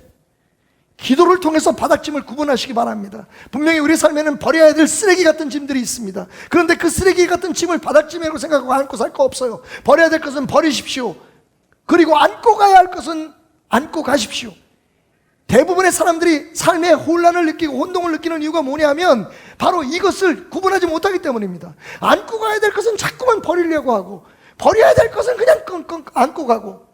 기도를 통해서 바닥짐을 구분하시기 바랍니다. 분명히 우리 삶에는 버려야 될 쓰레기 같은 짐들이 있습니다. 그런데 그 쓰레기 같은 짐을 바닥짐이라고 생각하고 안고 살 거 없어요. 버려야 될 것은 버리십시오. 그리고 안고 가야 할 것은 안고 가십시오. 대부분의 사람들이 삶의 혼란을 느끼고 혼동을 느끼는 이유가 뭐냐면 바로 이것을 구분하지 못하기 때문입니다. 안고 가야 될 것은 자꾸만 버리려고 하고 버려야 될 것은 그냥 끙끙 안고 가고.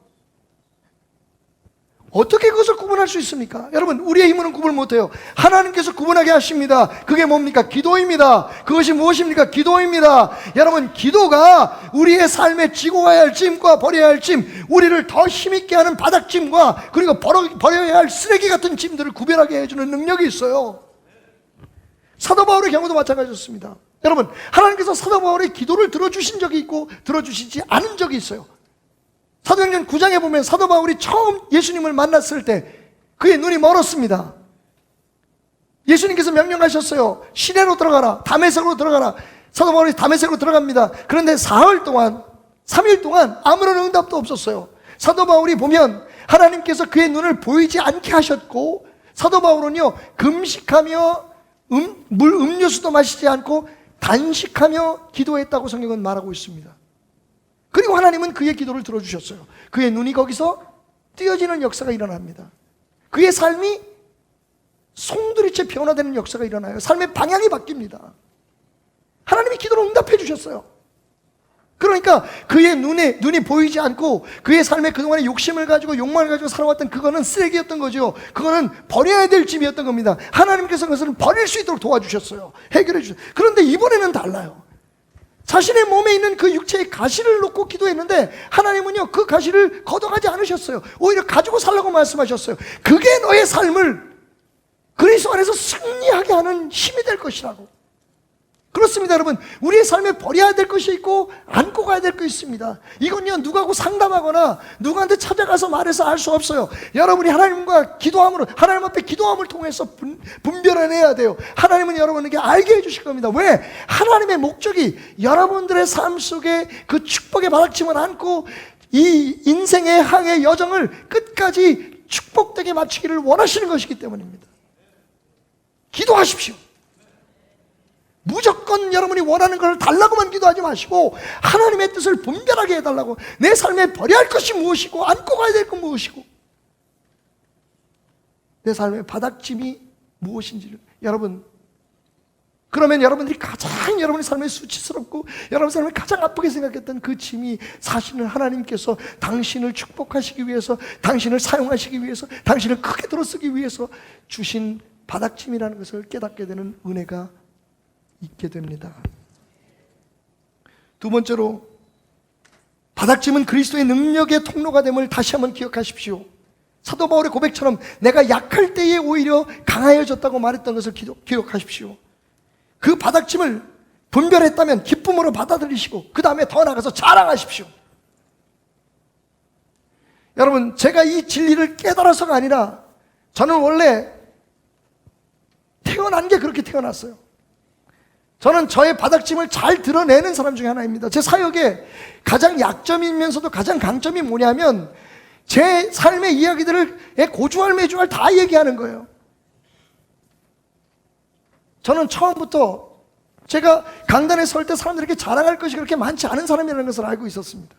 어떻게 그것을 구분할 수 있습니까? 여러분, 우리의 힘으로는 구분을 못해요. 하나님께서 구분하게 하십니다. 그게 뭡니까? 기도입니다. 그것이 무엇입니까? 기도입니다. 여러분, 기도가 우리의 삶에 지고 가야 할 짐과 버려야 할 짐, 우리를 더 힘있게 하는 바닥짐과 그리고 버려야 할 쓰레기 같은 짐들을 구별하게 해주는 능력이 있어요. 사도 바울의 경우도 마찬가지였습니다. 여러분, 하나님께서 사도 바울의 기도를 들어주신 적이 있고 들어주시지 않은 적이 있어요. 사도행전 9장에 보면 사도 바울이 처음 예수님을 만났을 때 그의 눈이 멀었습니다. 예수님께서 명령하셨어요. 시내로 들어가라, 다메섹으로 들어가라. 사도 바울이 다메섹으로 들어갑니다. 그런데 3일 동안 아무런 응답도 없었어요. 사도 바울이 보면 하나님께서 그의 눈을 보이지 않게 하셨고, 사도 바울은요 금식하며 음료수도 마시지 않고 단식하며 기도했다고 성경은 말하고 있습니다. 그리고 하나님은 그의 기도를 들어주셨어요. 그의 눈이 거기서 띄어지는 역사가 일어납니다. 그의 삶이 송두리째 변화되는 역사가 일어나요. 삶의 방향이 바뀝니다. 하나님이 기도를 응답해 주셨어요. 그러니까 그의 눈이 보이지 않고 그의 삶에 그동안의 욕심을 가지고 욕망을 가지고 살아왔던 그거는 쓰레기였던 거죠. 그거는 버려야 될 짐이었던 겁니다. 하나님께서 그것을 버릴 수 있도록 도와주셨어요. 해결해 주셨어요. 그런데 이번에는 달라요. 자신의 몸에 있는 그 육체의 가시를 놓고 기도했는데 하나님은요 그 가시를 걷어가지 않으셨어요. 오히려 가지고 살라고 말씀하셨어요. 그게 너의 삶을 그리스도 안에서 승리하게 하는 힘이 될 것이라고. 그렇습니다, 여러분. 우리의 삶에 버려야 될 것이 있고 안고 가야 될 것이 있습니다. 이건요 누구하고 상담하거나 누구한테 찾아가서 말해서 알 수 없어요. 여러분이 하나님과 기도함으로, 하나님 앞에 기도함을 통해서 분별해내야 돼요. 하나님은 여러분에게 알게 해주실 겁니다. 왜? 하나님의 목적이 여러분들의 삶 속에 그 축복의 바닥짐을 안고 이 인생의 항해 여정을 끝까지 축복되게 마치기를 원하시는 것이기 때문입니다. 기도하십시오. 무조건 여러분이 원하는 걸 달라고만 기도하지 마시고 하나님의 뜻을 분별하게 해달라고. 내 삶에 버려야 할 것이 무엇이고 안고 가야 될 건 무엇이고 내 삶의 바닥짐이 무엇인지를 여러분, 그러면 여러분들이 가장 여러분의 삶에 수치스럽고 여러분 삶을 가장 아프게 생각했던 그 짐이 사실은 하나님께서 당신을 축복하시기 위해서, 당신을 사용하시기 위해서, 당신을 크게 들어쓰기 위해서 주신 바닥짐이라는 것을 깨닫게 되는 은혜가 있게 됩니다. 두 번째로, 바닥짐은 그리스도의 능력의 통로가 됨을 다시 한번 기억하십시오. 사도 바울의 고백처럼 내가 약할 때에 오히려 강하여졌다고 말했던 것을 기억하십시오. 그 바닥짐을 분별했다면 기쁨으로 받아들이시고 그 다음에 더 나가서 자랑하십시오. 여러분, 제가 이 진리를 깨달아서가 아니라 저는 원래 태어난 게 그렇게 태어났어요. 저는 저의 바닥짐을 잘 드러내는 사람 중에 하나입니다. 제 사역의 가장 약점이면서도 가장 강점이 뭐냐면 제 삶의 이야기들을 고주할 매주할 다 얘기하는 거예요. 저는 처음부터 제가 강단에 설 때 사람들에게 자랑할 것이 그렇게 많지 않은 사람이라는 것을 알고 있었습니다.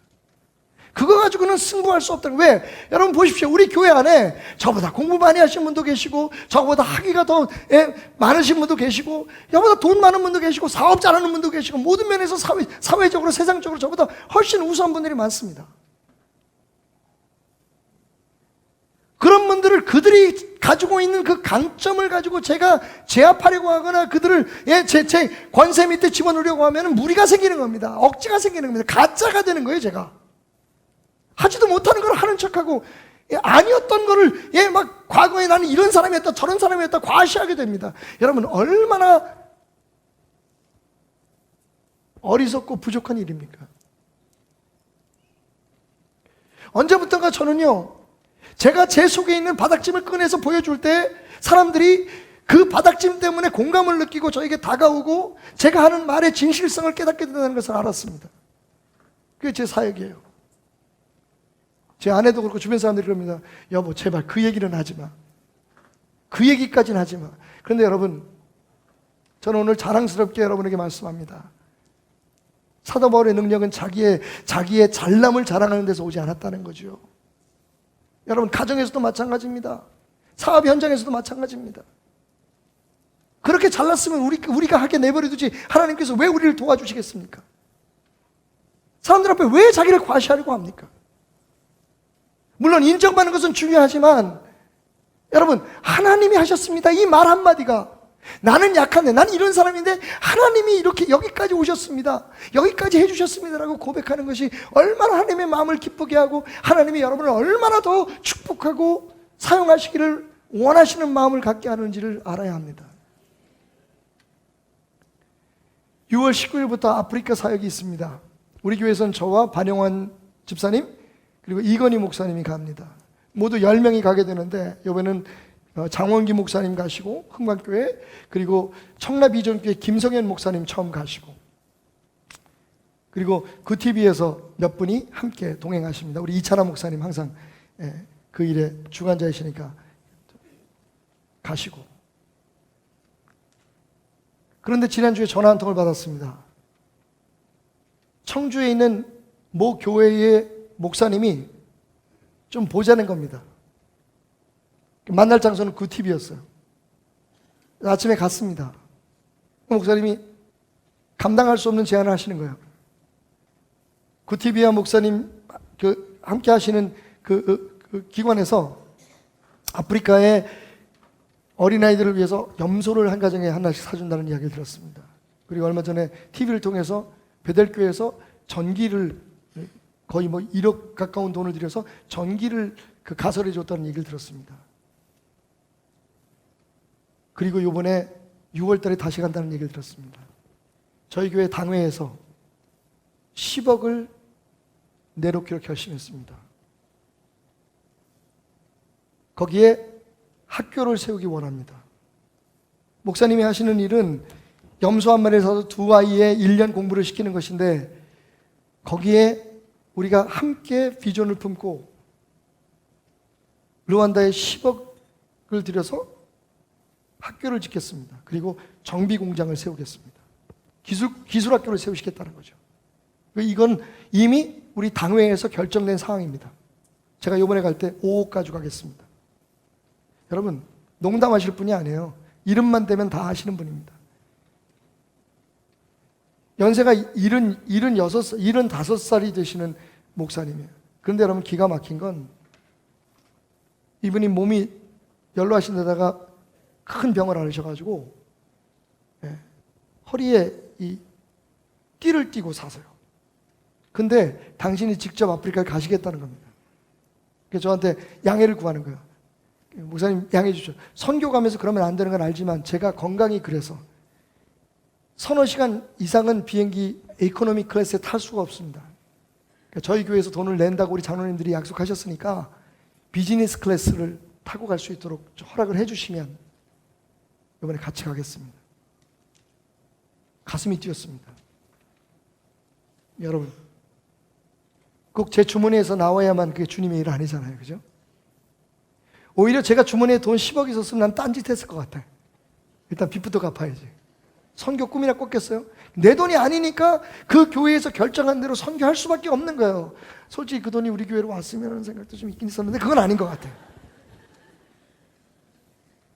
그거 가지고는 승부할 수 없다는. 왜? 여러분 보십시오. 우리 교회 안에 저보다 공부 많이 하신 분도 계시고 저보다 학위가 더 많으신 분도 계시고 저보다 돈 많은 분도 계시고 사업 잘하는 분도 계시고 모든 면에서 사회적으로 세상적으로 저보다 훨씬 우수한 분들이 많습니다. 그런 분들을 그들이 가지고 있는 그 강점을 가지고 제가 제압하려고 하거나 그들을 제 권세 밑에 집어넣으려고 하면 무리가 생기는 겁니다. 억지가 생기는 겁니다. 가짜가 되는 거예요. 제가 하지도 못하는 걸 하는 척하고 아니었던 거를 막 과거에 나는 이런 사람이었다 저런 사람이었다 과시하게 됩니다. 여러분, 얼마나 어리석고 부족한 일입니까? 언제부턴가 저는요, 제가 제 속에 있는 바닥짐을 꺼내서 보여줄 때 사람들이 그 바닥짐 때문에 공감을 느끼고 저에게 다가오고 제가 하는 말의 진실성을 깨닫게 된다는 것을 알았습니다. 그게 제 사역이에요. 제 아내도 그렇고 주변 사람들이 그럽니다. 여보, 제발 그 얘기는 하지 마. 그 얘기까지는 하지 마. 그런데 여러분, 저는 오늘 자랑스럽게 여러분에게 말씀합니다. 사도 바울의 능력은 자기의 잘남을 자랑하는 데서 오지 않았다는 거죠. 여러분, 가정에서도 마찬가지입니다. 사업 현장에서도 마찬가지입니다. 그렇게 잘났으면 우리가 하게 내버려두지 하나님께서 왜 우리를 도와주시겠습니까? 사람들 앞에 왜 자기를 과시하려고 합니까? 물론 인정받는 것은 중요하지만 여러분, 하나님이 하셨습니다. 이 말 한마디가 나는 약한데, 나는 이런 사람인데 하나님이 이렇게 여기까지 오셨습니다, 여기까지 해주셨습니다라고 고백하는 것이 얼마나 하나님의 마음을 기쁘게 하고 하나님이 여러분을 얼마나 더 축복하고 사용하시기를 원하시는 마음을 갖게 하는지를 알아야 합니다. 6월 19일부터 아프리카 사역이 있습니다. 우리 교회에서는 저와 반영환 집사님 그리고 이건희 목사님이 갑니다. 모두 10명이 가게 되는데 이번에는 장원기 목사님 가시고 흥광교회, 그리고 청라비전교회 김성현 목사님 처음 가시고, 그리고 그 TV에서 몇 분이 함께 동행하십니다. 우리 이찬아 목사님 항상 그 일에 주관자이시니까 가시고. 그런데 지난주에 전화 한 통을 받았습니다. 청주에 있는 모 교회의 목사님이 좀 보자는 겁니다. 만날 장소는 그 TV였어요. 아침에 갔습니다. 목사님이 감당할 수 없는 제안을 하시는 거예요. 그 TV와 목사님 함께 하시는 그 기관에서 아프리카의 어린아이들을 위해서 염소를 한 가정에 하나씩 사준다는 이야기를 들었습니다. 그리고 얼마 전에 TV를 통해서 베델교회에서 전기를 거의 1억 가까운 돈을 들여서 전기를 가설해 줬다는 얘기를 들었습니다. 그리고 이번에 6월 달에 다시 간다는 얘기를 들었습니다. 저희 교회 당회에서 10억을 내놓기로 결심했습니다. 거기에 학교를 세우기 원합니다. 목사님이 하시는 일은 염소 한 마리를 사서 두 아이의 1년 공부를 시키는 것인데, 거기에 우리가 함께 비전을 품고 르완다에 10억을 들여서 학교를 짓겠습니다. 그리고 정비 공장을 세우겠습니다. 기술학교를 세우시겠다는 거죠. 이건 이미 우리 당회에서 결정된 상황입니다. 제가 이번에 갈 때 5억 가지고 가겠습니다. 여러분, 농담하실 분이 아니에요. 이름만 대면 다 아시는 분입니다. 연세가 75살이 되시는 목사님이에요. 그런데 여러분, 기가 막힌 건 이분이 몸이 연로하신 데다가 큰 병을 앓으셔가지고 허리에 이 띠를 띠고 사세요. 근데 당신이 직접 아프리카에 가시겠다는 겁니다. 그래서 저한테 양해를 구하는 거예요. 목사님 양해해 주십시오. 선교 가면서 그러면 안 되는 건 알지만 제가 건강이 그래서 서너 시간 이상은 비행기 에코노미 클래스에 탈 수가 없습니다. 그러니까 저희 교회에서 돈을 낸다고 우리 장로님들이 약속하셨으니까 비즈니스 클래스를 타고 갈 수 있도록 허락을 해주시면 이번에 같이 가겠습니다. 가슴이 뛰었습니다. 여러분, 꼭 제 주머니에서 나와야만 그게 주님의 일 아니잖아요. 그죠? 오히려 제가 주머니에 돈 10억 있었으면 난 딴짓 했을 것 같아. 일단 빚부터 갚아야지. 선교 꿈이나 꿨겠어요? 내 돈이 아니니까 그 교회에서 결정한 대로 선교할 수밖에 없는 거예요. 솔직히 그 돈이 우리 교회로 왔으면 하는 생각도 좀 있긴 있었는데 그건 아닌 것 같아요.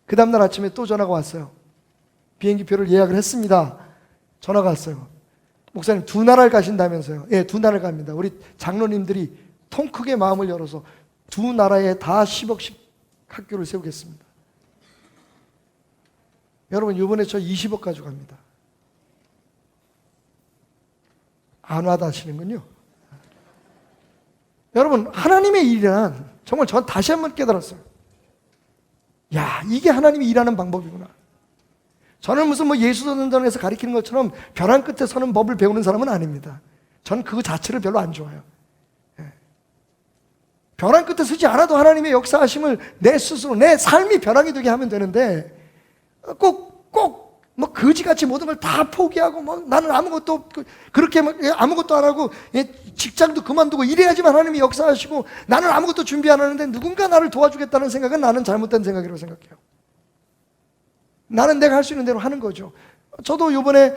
그 다음날 아침에 또 전화가 왔어요. 비행기 표를 예약을 했습니다. 전화가 왔어요. 목사님 2나라를 가신다면서요. 예, 2나라를 갑니다. 우리 장로님들이 통 크게 마음을 열어서 2나라에 다 10억씩 학교를 세우겠습니다. 여러분, 이번에 저 20억 가지고 갑니다. 안 와닿으시는군요. 여러분, 하나님의 일이란 정말 전 다시 한번 깨달았어요. 야, 이게 하나님이 일하는 방법이구나. 저는 무슨 예수전도단에서 가르치는 것처럼 벼랑 끝에 서는 법을 배우는 사람은 아닙니다. 전 그 자체를 별로 안 좋아해요. 벼랑 끝에 서지 않아도 하나님의 역사하심을 내 스스로, 내 삶이 벼랑이 되게 하면 되는데 꼭 거지같이 모든 걸 다 포기하고 나는 아무것도 없고 그렇게 아무것도 안 하고 직장도 그만두고 이래야지만 하나님이 역사하시고 나는 아무것도 준비 안 하는데 누군가 나를 도와주겠다는 생각은 나는 잘못된 생각이라고 생각해요. 나는 내가 할 수 있는 대로 하는 거죠. 저도 이번에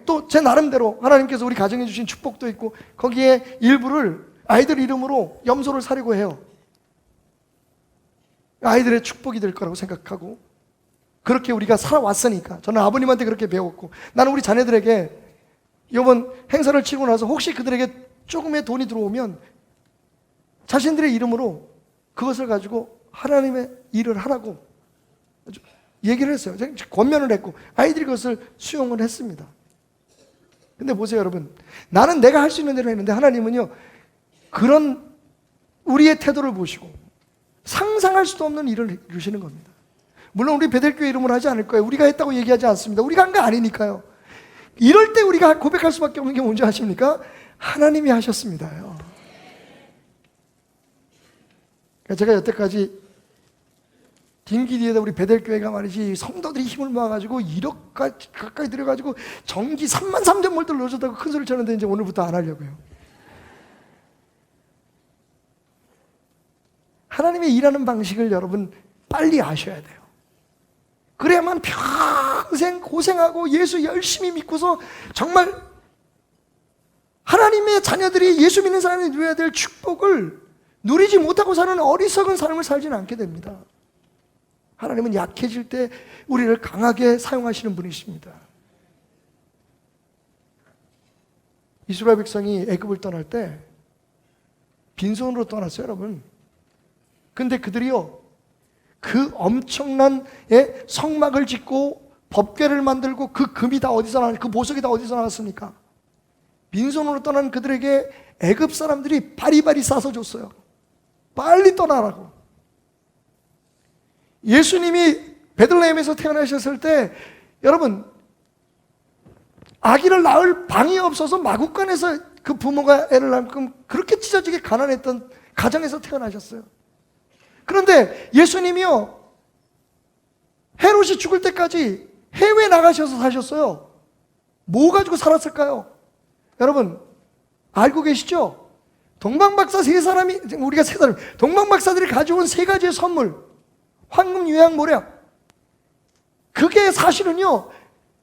또 제 나름대로 하나님께서 우리 가정해 주신 축복도 있고 거기에 일부를 아이들 이름으로 염소를 사려고 해요. 아이들의 축복이 될 거라고 생각하고 그렇게 우리가 살아왔으니까 저는 아버님한테 그렇게 배웠고 나는 우리 자녀들에게 이번 행사를 치고 나서 혹시 그들에게 조금의 돈이 들어오면 자신들의 이름으로 그것을 가지고 하나님의 일을 하라고 얘기를 했어요. 권면을 했고 아이들이 그것을 수용을 했습니다. 근데 보세요 여러분, 나는 내가 할 수 있는 대로 했는데 하나님은요 그런 우리의 태도를 보시고 상상할 수도 없는 일을 이루시는 겁니다. 물론 우리 베델교회 이름을 하지 않을 거예요. 우리가 했다고 얘기하지 않습니다. 우리가 한 거 아니니까요. 이럴 때 우리가 고백할 수밖에 없는 게 뭔지 아십니까? 하나님이 하셨습니다요. 제가 여태까지 딩기디에다 우리 베델교회가 말이지 성도들이 힘을 모아가지고 1억 가까이 들여가지고 전기 33,000볼트를 넣어줬다고 큰 소리 쳤는데 이제 오늘부터 안 하려고요. 하나님의 일하는 방식을 여러분 빨리 아셔야 돼요. 그래야만 평생 고생하고 예수 열심히 믿고서 정말 하나님의 자녀들이 예수 믿는 사람이 누려야 될 축복을 누리지 못하고 사는 어리석은 삶을 살지는 않게 됩니다. 하나님은 약해질 때 우리를 강하게 사용하시는 분이십니다. 이스라엘 백성이 애굽을 떠날 때 빈손으로 떠났어요, 여러분. 근데 그들이요 그 엄청난 성막을 짓고 법궤를 만들고 그 금이 다 어디서 나왔, 그 보석이 다 어디서 나왔습니까? 빈손으로 떠난 그들에게 애굽 사람들이 바리바리 싸서 줬어요. 빨리 떠나라고. 예수님이 베들레헴에서 태어나셨을 때 여러분 아기를 낳을 방이 없어서 마구간에서 그 부모가 애를 낳고 그렇게 찢어지게 가난했던 가정에서 태어나셨어요. 그런데 예수님이요 헤롯이 죽을 때까지 해외에 나가셔서 사셨어요. 뭐 가지고 살았을까요? 여러분 알고 계시죠? 동방박사 세 사람이 우리가 세 사람 동방박사들이 가져온 세 가지의 선물 황금, 유향, 모략 그게 사실은요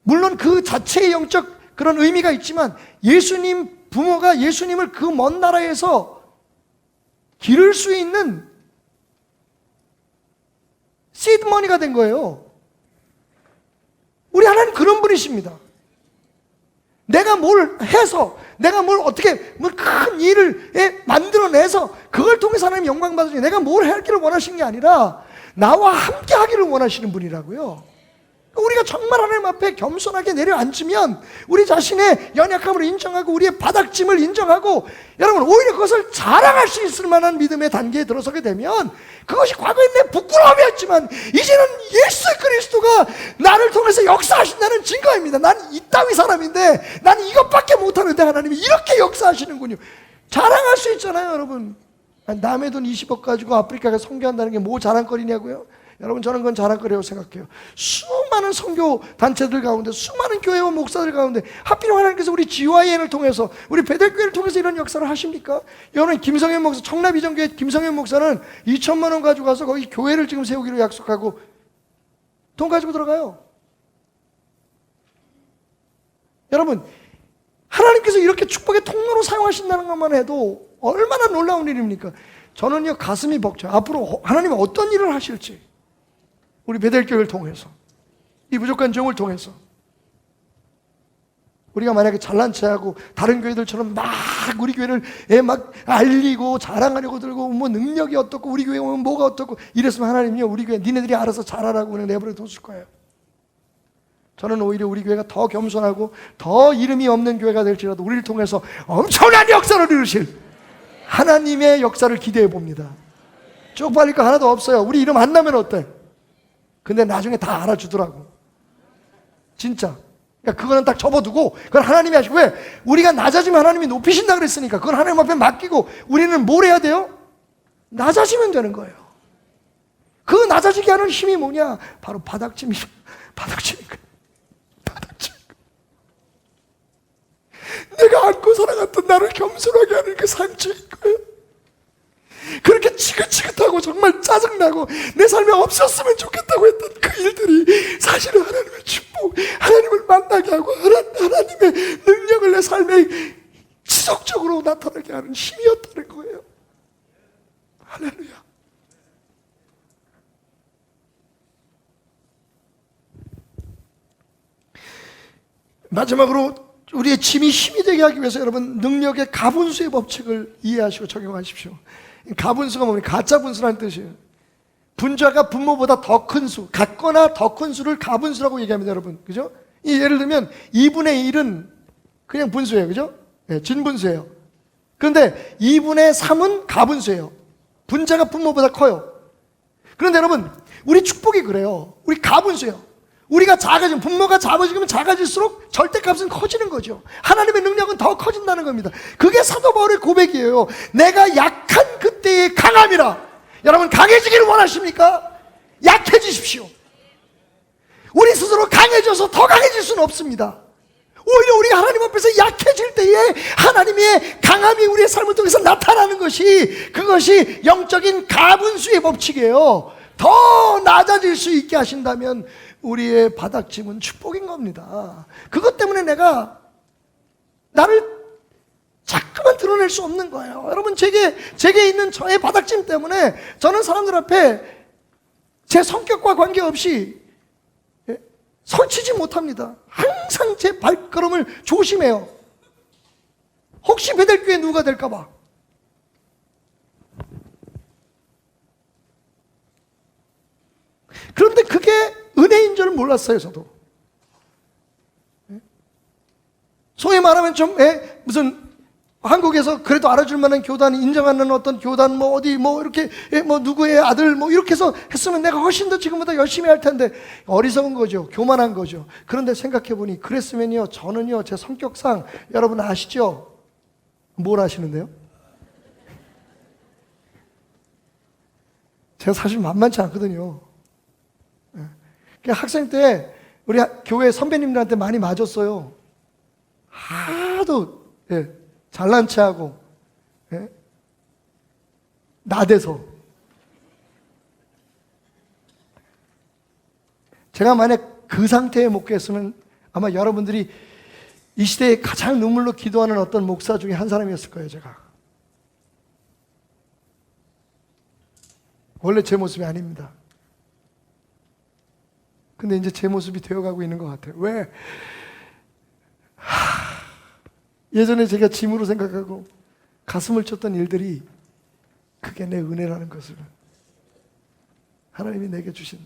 물론 그 자체의 영적 그런 의미가 있지만 예수님 부모가 예수님을 그 먼 나라에서 기를 수 있는 시드머니가 된 거예요. 우리 하나님 그런 분이십니다. 내가 뭘 해서, 내가 뭘 어떻게, 뭐 큰 일을 만들어내서 그걸 통해서 하나님 영광 받으시고 내가 뭘 하기를 원하시는 게 아니라 나와 함께 하기를 원하시는 분이라고요. 우리가 정말 하나님 앞에 겸손하게 내려앉으면 우리 자신의 연약함을 인정하고 우리의 바닥짐을 인정하고 여러분 오히려 그것을 자랑할 수 있을 만한 믿음의 단계에 들어서게 되면 그것이 과거에 내 부끄러움이었지만 이제는 예수 그리스도가 나를 통해서 역사하신다는 증거입니다. 난 이따위 사람인데 난 이것밖에 못하는데 하나님이 이렇게 역사하시는군요. 자랑할 수 있잖아요, 여러분. 남의 돈 20억 가지고 아프리카에 선교한다는 게 뭐 자랑거리냐고요? 여러분, 저는 그건 자랑거리라고 생각해요. 수많은 선교 단체들 가운데, 수많은 교회와 목사들 가운데 하필 하나님께서 우리 GYN을 통해서, 우리 베델교회를 통해서 이런 역사를 하십니까? 여러분, 김성현 목사, 청라비전교회 김성현 목사는 2천만 원 가지고 가서 거기 교회를 지금 세우기로 약속하고 돈 가지고 들어가요. 여러분, 하나님께서 이렇게 축복의 통로로 사용하신다는 것만 해도 얼마나 놀라운 일입니까? 저는요, 가슴이 벅차요. 앞으로 하나님은 어떤 일을 하실지, 우리 베델교회를 통해서, 이 부족한 종을 통해서 우리가 만약에 잘난 체하고 다른 교회들처럼 막 우리 교회를 막 알리고 자랑하려고 들고 뭐 능력이 어떻고 우리 교회 오면 뭐가 어떻고 이랬으면 하나님이요, 우리 교회 니네들이 알아서 잘하라고 그냥 내버려 뒀을 거예요. 저는 오히려 우리 교회가 더 겸손하고 더 이름이 없는 교회가 될지라도 우리를 통해서 엄청난 역사를 이루실 하나님의 역사를 기대해 봅니다. 쪽팔릴 거 하나도 없어요. 우리 이름 안 나면 어때? 근데 나중에 다 알아주더라고. 진짜. 그러니까 그거는 딱 접어두고 그건 하나님이 하시고, 왜? 우리가 낮아지면 하나님이 높이신다 그랬으니까 그건 하나님 앞에 맡기고 우리는 뭘 해야 돼요? 낮아지면 되는 거예요. 그 낮아지게 하는 힘이 뭐냐? 바로 바닥짐이니까. 내가 안고 살아갔던 나를 겸손하게 하는 그 상처인 거예요. 그렇게 지긋지긋하고 정말 짜증나고 내 삶에 없었으면 좋겠다고 했던 그 일들이 사실은 하나님의 축복, 하나님을 만나게 하고 하나님의 능력을 내 삶에 지속적으로 나타나게 하는 힘이었다는 거예요. 할렐루야. 마지막으로 우리의 짐이 힘이 되게 하기 위해서 여러분, 능력의 가분수의 법칙을 이해하시고 적용하십시오. 가분수가 뭡니까? 가짜 분수라는 뜻이에요. 분자가 분모보다 더 큰 수, 같거나 더 큰 수를 가분수라고 얘기합니다, 여러분. 그죠? 예를 들면 2분의 1은 그냥 분수예요. 그죠? 네, 진분수예요. 그런데 2분의 3은 가분수예요. 분자가 분모보다 커요. 그런데 여러분, 우리 축복이 그래요. 우리 가분수예요. 우리가 작아지면, 분모가 작아지면 작아질수록 절대값은 커지는 거죠. 하나님의 능력은 더 커진다는 겁니다. 그게 사도 바울의 고백이에요. 내가 약한 그때의 강함이라. 여러분, 강해지기를 원하십니까? 약해지십시오. 우리 스스로 강해져서 더 강해질 수는 없습니다. 오히려 우리가 하나님 앞에서 약해질 때에 하나님의 강함이 우리의 삶을 통해서 나타나는 것이, 그것이 영적인 가분수의 법칙이에요. 더 낮아질 수 있게 하신다면 우리의 바닥짐은 축복인 겁니다. 그것 때문에 내가 나를 자꾸만 드러낼 수 없는 거예요. 여러분, 제게 있는 저의 바닥짐 때문에 저는 사람들 앞에 제 성격과 관계없이 설치지 못합니다. 항상 제 발걸음을 조심해요. 혹시 베델교회 누가 될까 봐. 그런데 그게 은혜인 줄 몰랐어요, 저도. 소위 말하면 좀, 무슨, 한국에서 그래도 알아줄 만한 교단, 인정하는 어떤 교단, 뭐 어디, 뭐 이렇게, 뭐 누구의 아들, 뭐 이렇게 해서 했으면 내가 훨씬 더 지금보다 열심히 할 텐데, 어리석은 거죠. 교만한 거죠. 그런데 생각해보니, 그랬으면요, 저는요, 제 성격상, 여러분 아시죠? 뭘 아시는데요? 제가 사실 만만치 않거든요. 학생 때 우리 교회 선배님들한테 많이 맞았어요. 하도 잘난 체하고 나대서. 제가 만약 그 상태에 목회했으면 아마 여러분들이 이 시대에 가장 눈물로 기도하는 어떤 목사 중에 한 사람이었을 거예요, 제가. 원래 제 모습이 아닙니다. 근데 이제 제 모습이 되어가고 있는 것 같아요. 왜? 예전에 제가 짐으로 생각하고 가슴을 쳤던 일들이 그게 내 은혜라는 것을 하나님이 내게 주신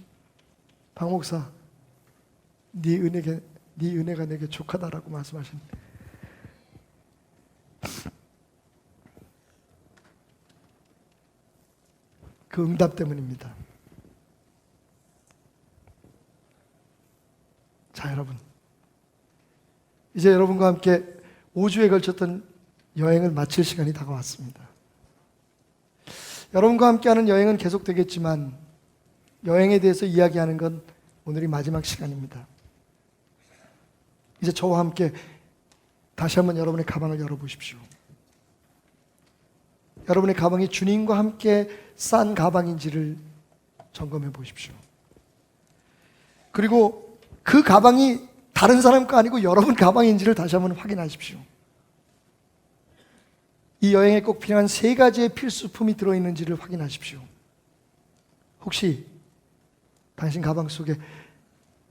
박 목사, 네 은혜가 내게 족하다라고 말씀하신 그 응답 때문입니다. 자, 여러분, 이제 여러분과 함께 5주에 걸쳤던 여행을 마칠 시간이 다가왔습니다. 여러분과 함께하는 여행은 계속되겠지만 여행에 대해서 이야기하는 건 오늘이 마지막 시간입니다. 이제 저와 함께 다시 한번 여러분의 가방을 열어보십시오. 여러분의 가방이 주님과 함께 싼 가방인지를 점검해 보십시오. 그리고 그 가방이 다른 사람 거 아니고 여러분 가방인지를 다시 한번 확인하십시오. 이 여행에 꼭 필요한 3가지의 필수품이 들어있는지를 확인하십시오. 혹시 당신 가방 속에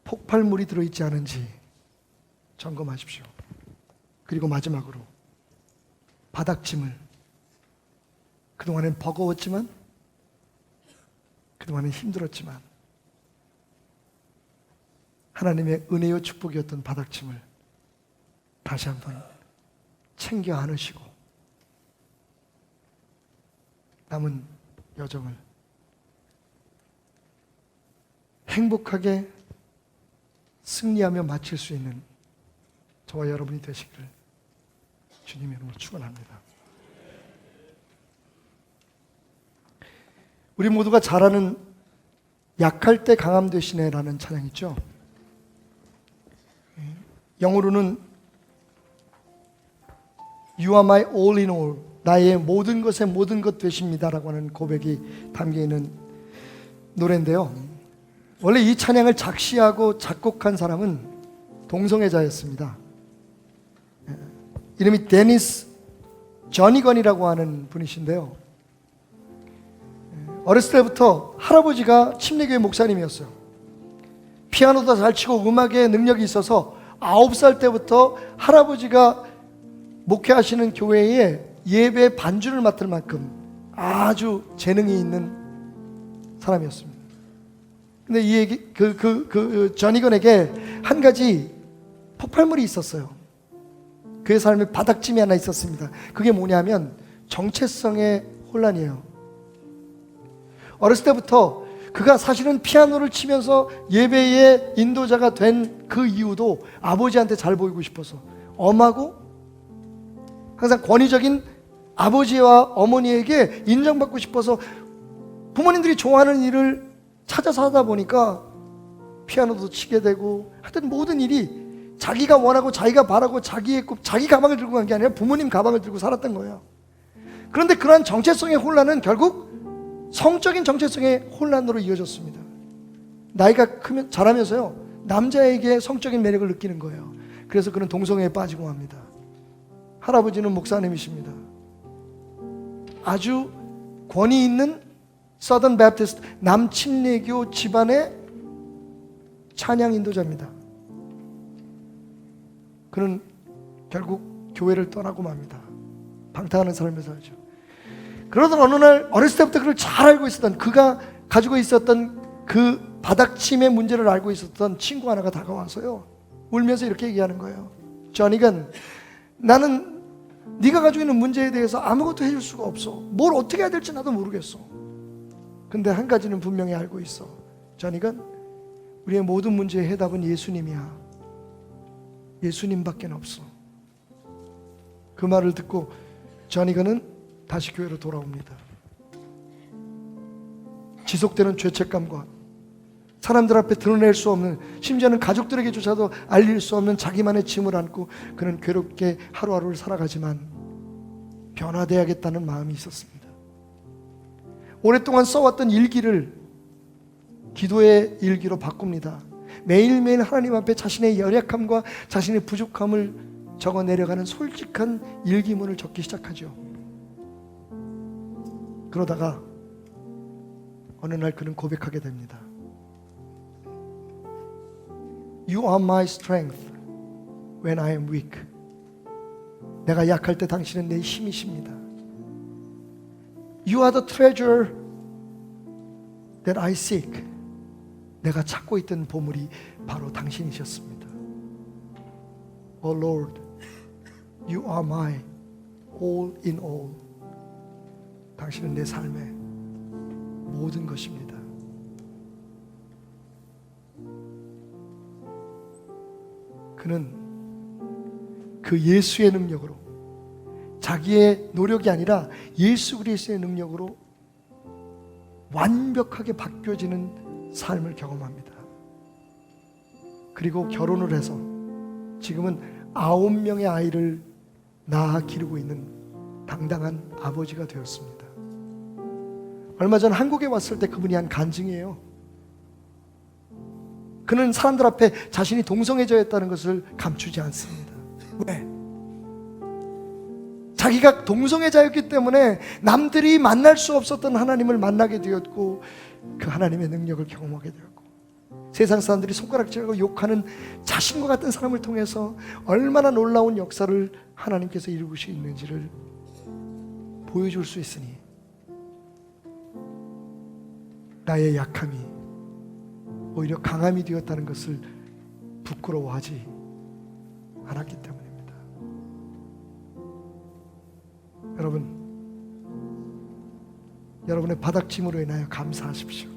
폭발물이 들어있지 않은지 점검하십시오. 그리고 마지막으로 바닥짐을, 그동안엔 버거웠지만, 그동안엔 힘들었지만 하나님의 은혜요 축복이었던 바닥짐을 다시 한번 챙겨 안으시고 남은 여정을 행복하게 승리하며 마칠 수 있는 저와 여러분이 되시기를 주님의 이름으로 축원합니다. 우리 모두가 잘 아는 약할 때 강함 되시네라는 찬양 있죠. 영어로는 You are my all in all, 나의 모든 것에 모든 것 되십니다라고 하는 고백이 담겨있는 노래인데요. 원래 이 찬양을 작시하고 작곡한 사람은 동성애자였습니다. 이름이 데니스 저니건이라고 하는 분이신데요. 어렸을 때부터 할아버지가 침례교회 목사님이었어요. 피아노도 잘 치고 음악에 능력이 있어서 9살 때부터 할아버지가 목회하시는 교회에 예배 반주를 맡을 만큼 아주 재능이 있는 사람이었습니다. 근데 이 얘기, 저니건에게 한 가지 폭발물이 있었어요. 그의 삶에 바닥짐이 하나 있었습니다. 그게 뭐냐면 정체성의 혼란이에요. 어렸을 때부터 그가 사실은 피아노를 치면서 예배의 인도자가 된 그 이유도 아버지한테 잘 보이고 싶어서, 엄하고 항상 권위적인 아버지와 어머니에게 인정받고 싶어서 부모님들이 좋아하는 일을 찾아서 하다 보니까 피아노도 치게 되고, 하여튼 모든 일이 자기가 원하고 자기가 바라고 자기의 꿈, 자기 가방을 들고 간 게 아니라 부모님 가방을 들고 살았던 거예요. 그런데 그러한 정체성의 혼란은 결국 성적인 정체성의 혼란으로 이어졌습니다. 나이가 크면 자라면서요, 남자에게 성적인 매력을 느끼는 거예요. 그래서 그는 동성애에 빠지고 맙니다. 할아버지는 목사님이십니다. 아주 권위 있는 서던 베프티스트 남침례교 집안의 찬양 인도자입니다. 그는 결국 교회를 떠나고 맙니다. 방탕하는 삶을 살죠. 그러던 어느 날 어렸을 때부터 그를 잘 알고 있었던, 그가 가지고 있었던 그 바닥침의 문제를 알고 있었던 친구 하나가 다가와서요, 울면서 이렇게 얘기하는 거예요. 저니건, 나는 네가 가지고 있는 문제에 대해서 아무것도 해줄 수가 없어. 뭘 어떻게 해야 될지 나도 모르겠어. 근데 한 가지는 분명히 알고 있어. 저니건, 우리의 모든 문제의 해답은 예수님이야. 예수님밖에 없어. 그 말을 듣고 저니건은 다시 교회로 돌아옵니다. 지속되는 죄책감과 사람들 앞에 드러낼 수 없는, 심지어는 가족들에게조차도 알릴 수 없는 자기만의 짐을 안고 그는 괴롭게 하루하루를 살아가지만 변화돼야겠다는 마음이 있었습니다. 오랫동안 써왔던 일기를 기도의 일기로 바꿉니다. 매일매일 하나님 앞에 자신의 연약함과 자신의 부족함을 적어 내려가는 솔직한 일기문을 적기 시작하죠. 그러다가 어느 날 그는 고백하게 됩니다. You are my strength when I am weak. 내가 약할 때 당신은 내 힘이십니다. You are the treasure that I seek. 내가 찾고 있던 보물이 바로 당신이셨습니다. Oh Lord, you are my all in all. 당신은 내 삶의 모든 것입니다. 그는 그 예수의 능력으로, 자기의 노력이 아니라 예수 그리스도의 능력으로 완벽하게 바뀌어지는 삶을 경험합니다. 그리고 결혼을 해서 지금은 9명의 아이를 낳아 기르고 있는 당당한 아버지가 되었습니다. 얼마 전 한국에 왔을 때 그분이 한 간증이에요. 그는 사람들 앞에 자신이 동성애자였다는 것을 감추지 않습니다. 왜? 자기가 동성애자였기 때문에 남들이 만날 수 없었던 하나님을 만나게 되었고, 그 하나님의 능력을 경험하게 되었고, 세상 사람들이 손가락질하고 욕하는 자신과 같은 사람을 통해서 얼마나 놀라운 역사를 하나님께서 이루고 있는지를 보여줄 수 있으니, 나의 약함이 오히려 강함이 되었다는 것을 부끄러워하지 않았기 때문입니다. 여러분, 여러분의 바닥짐으로 인하여 감사하십시오.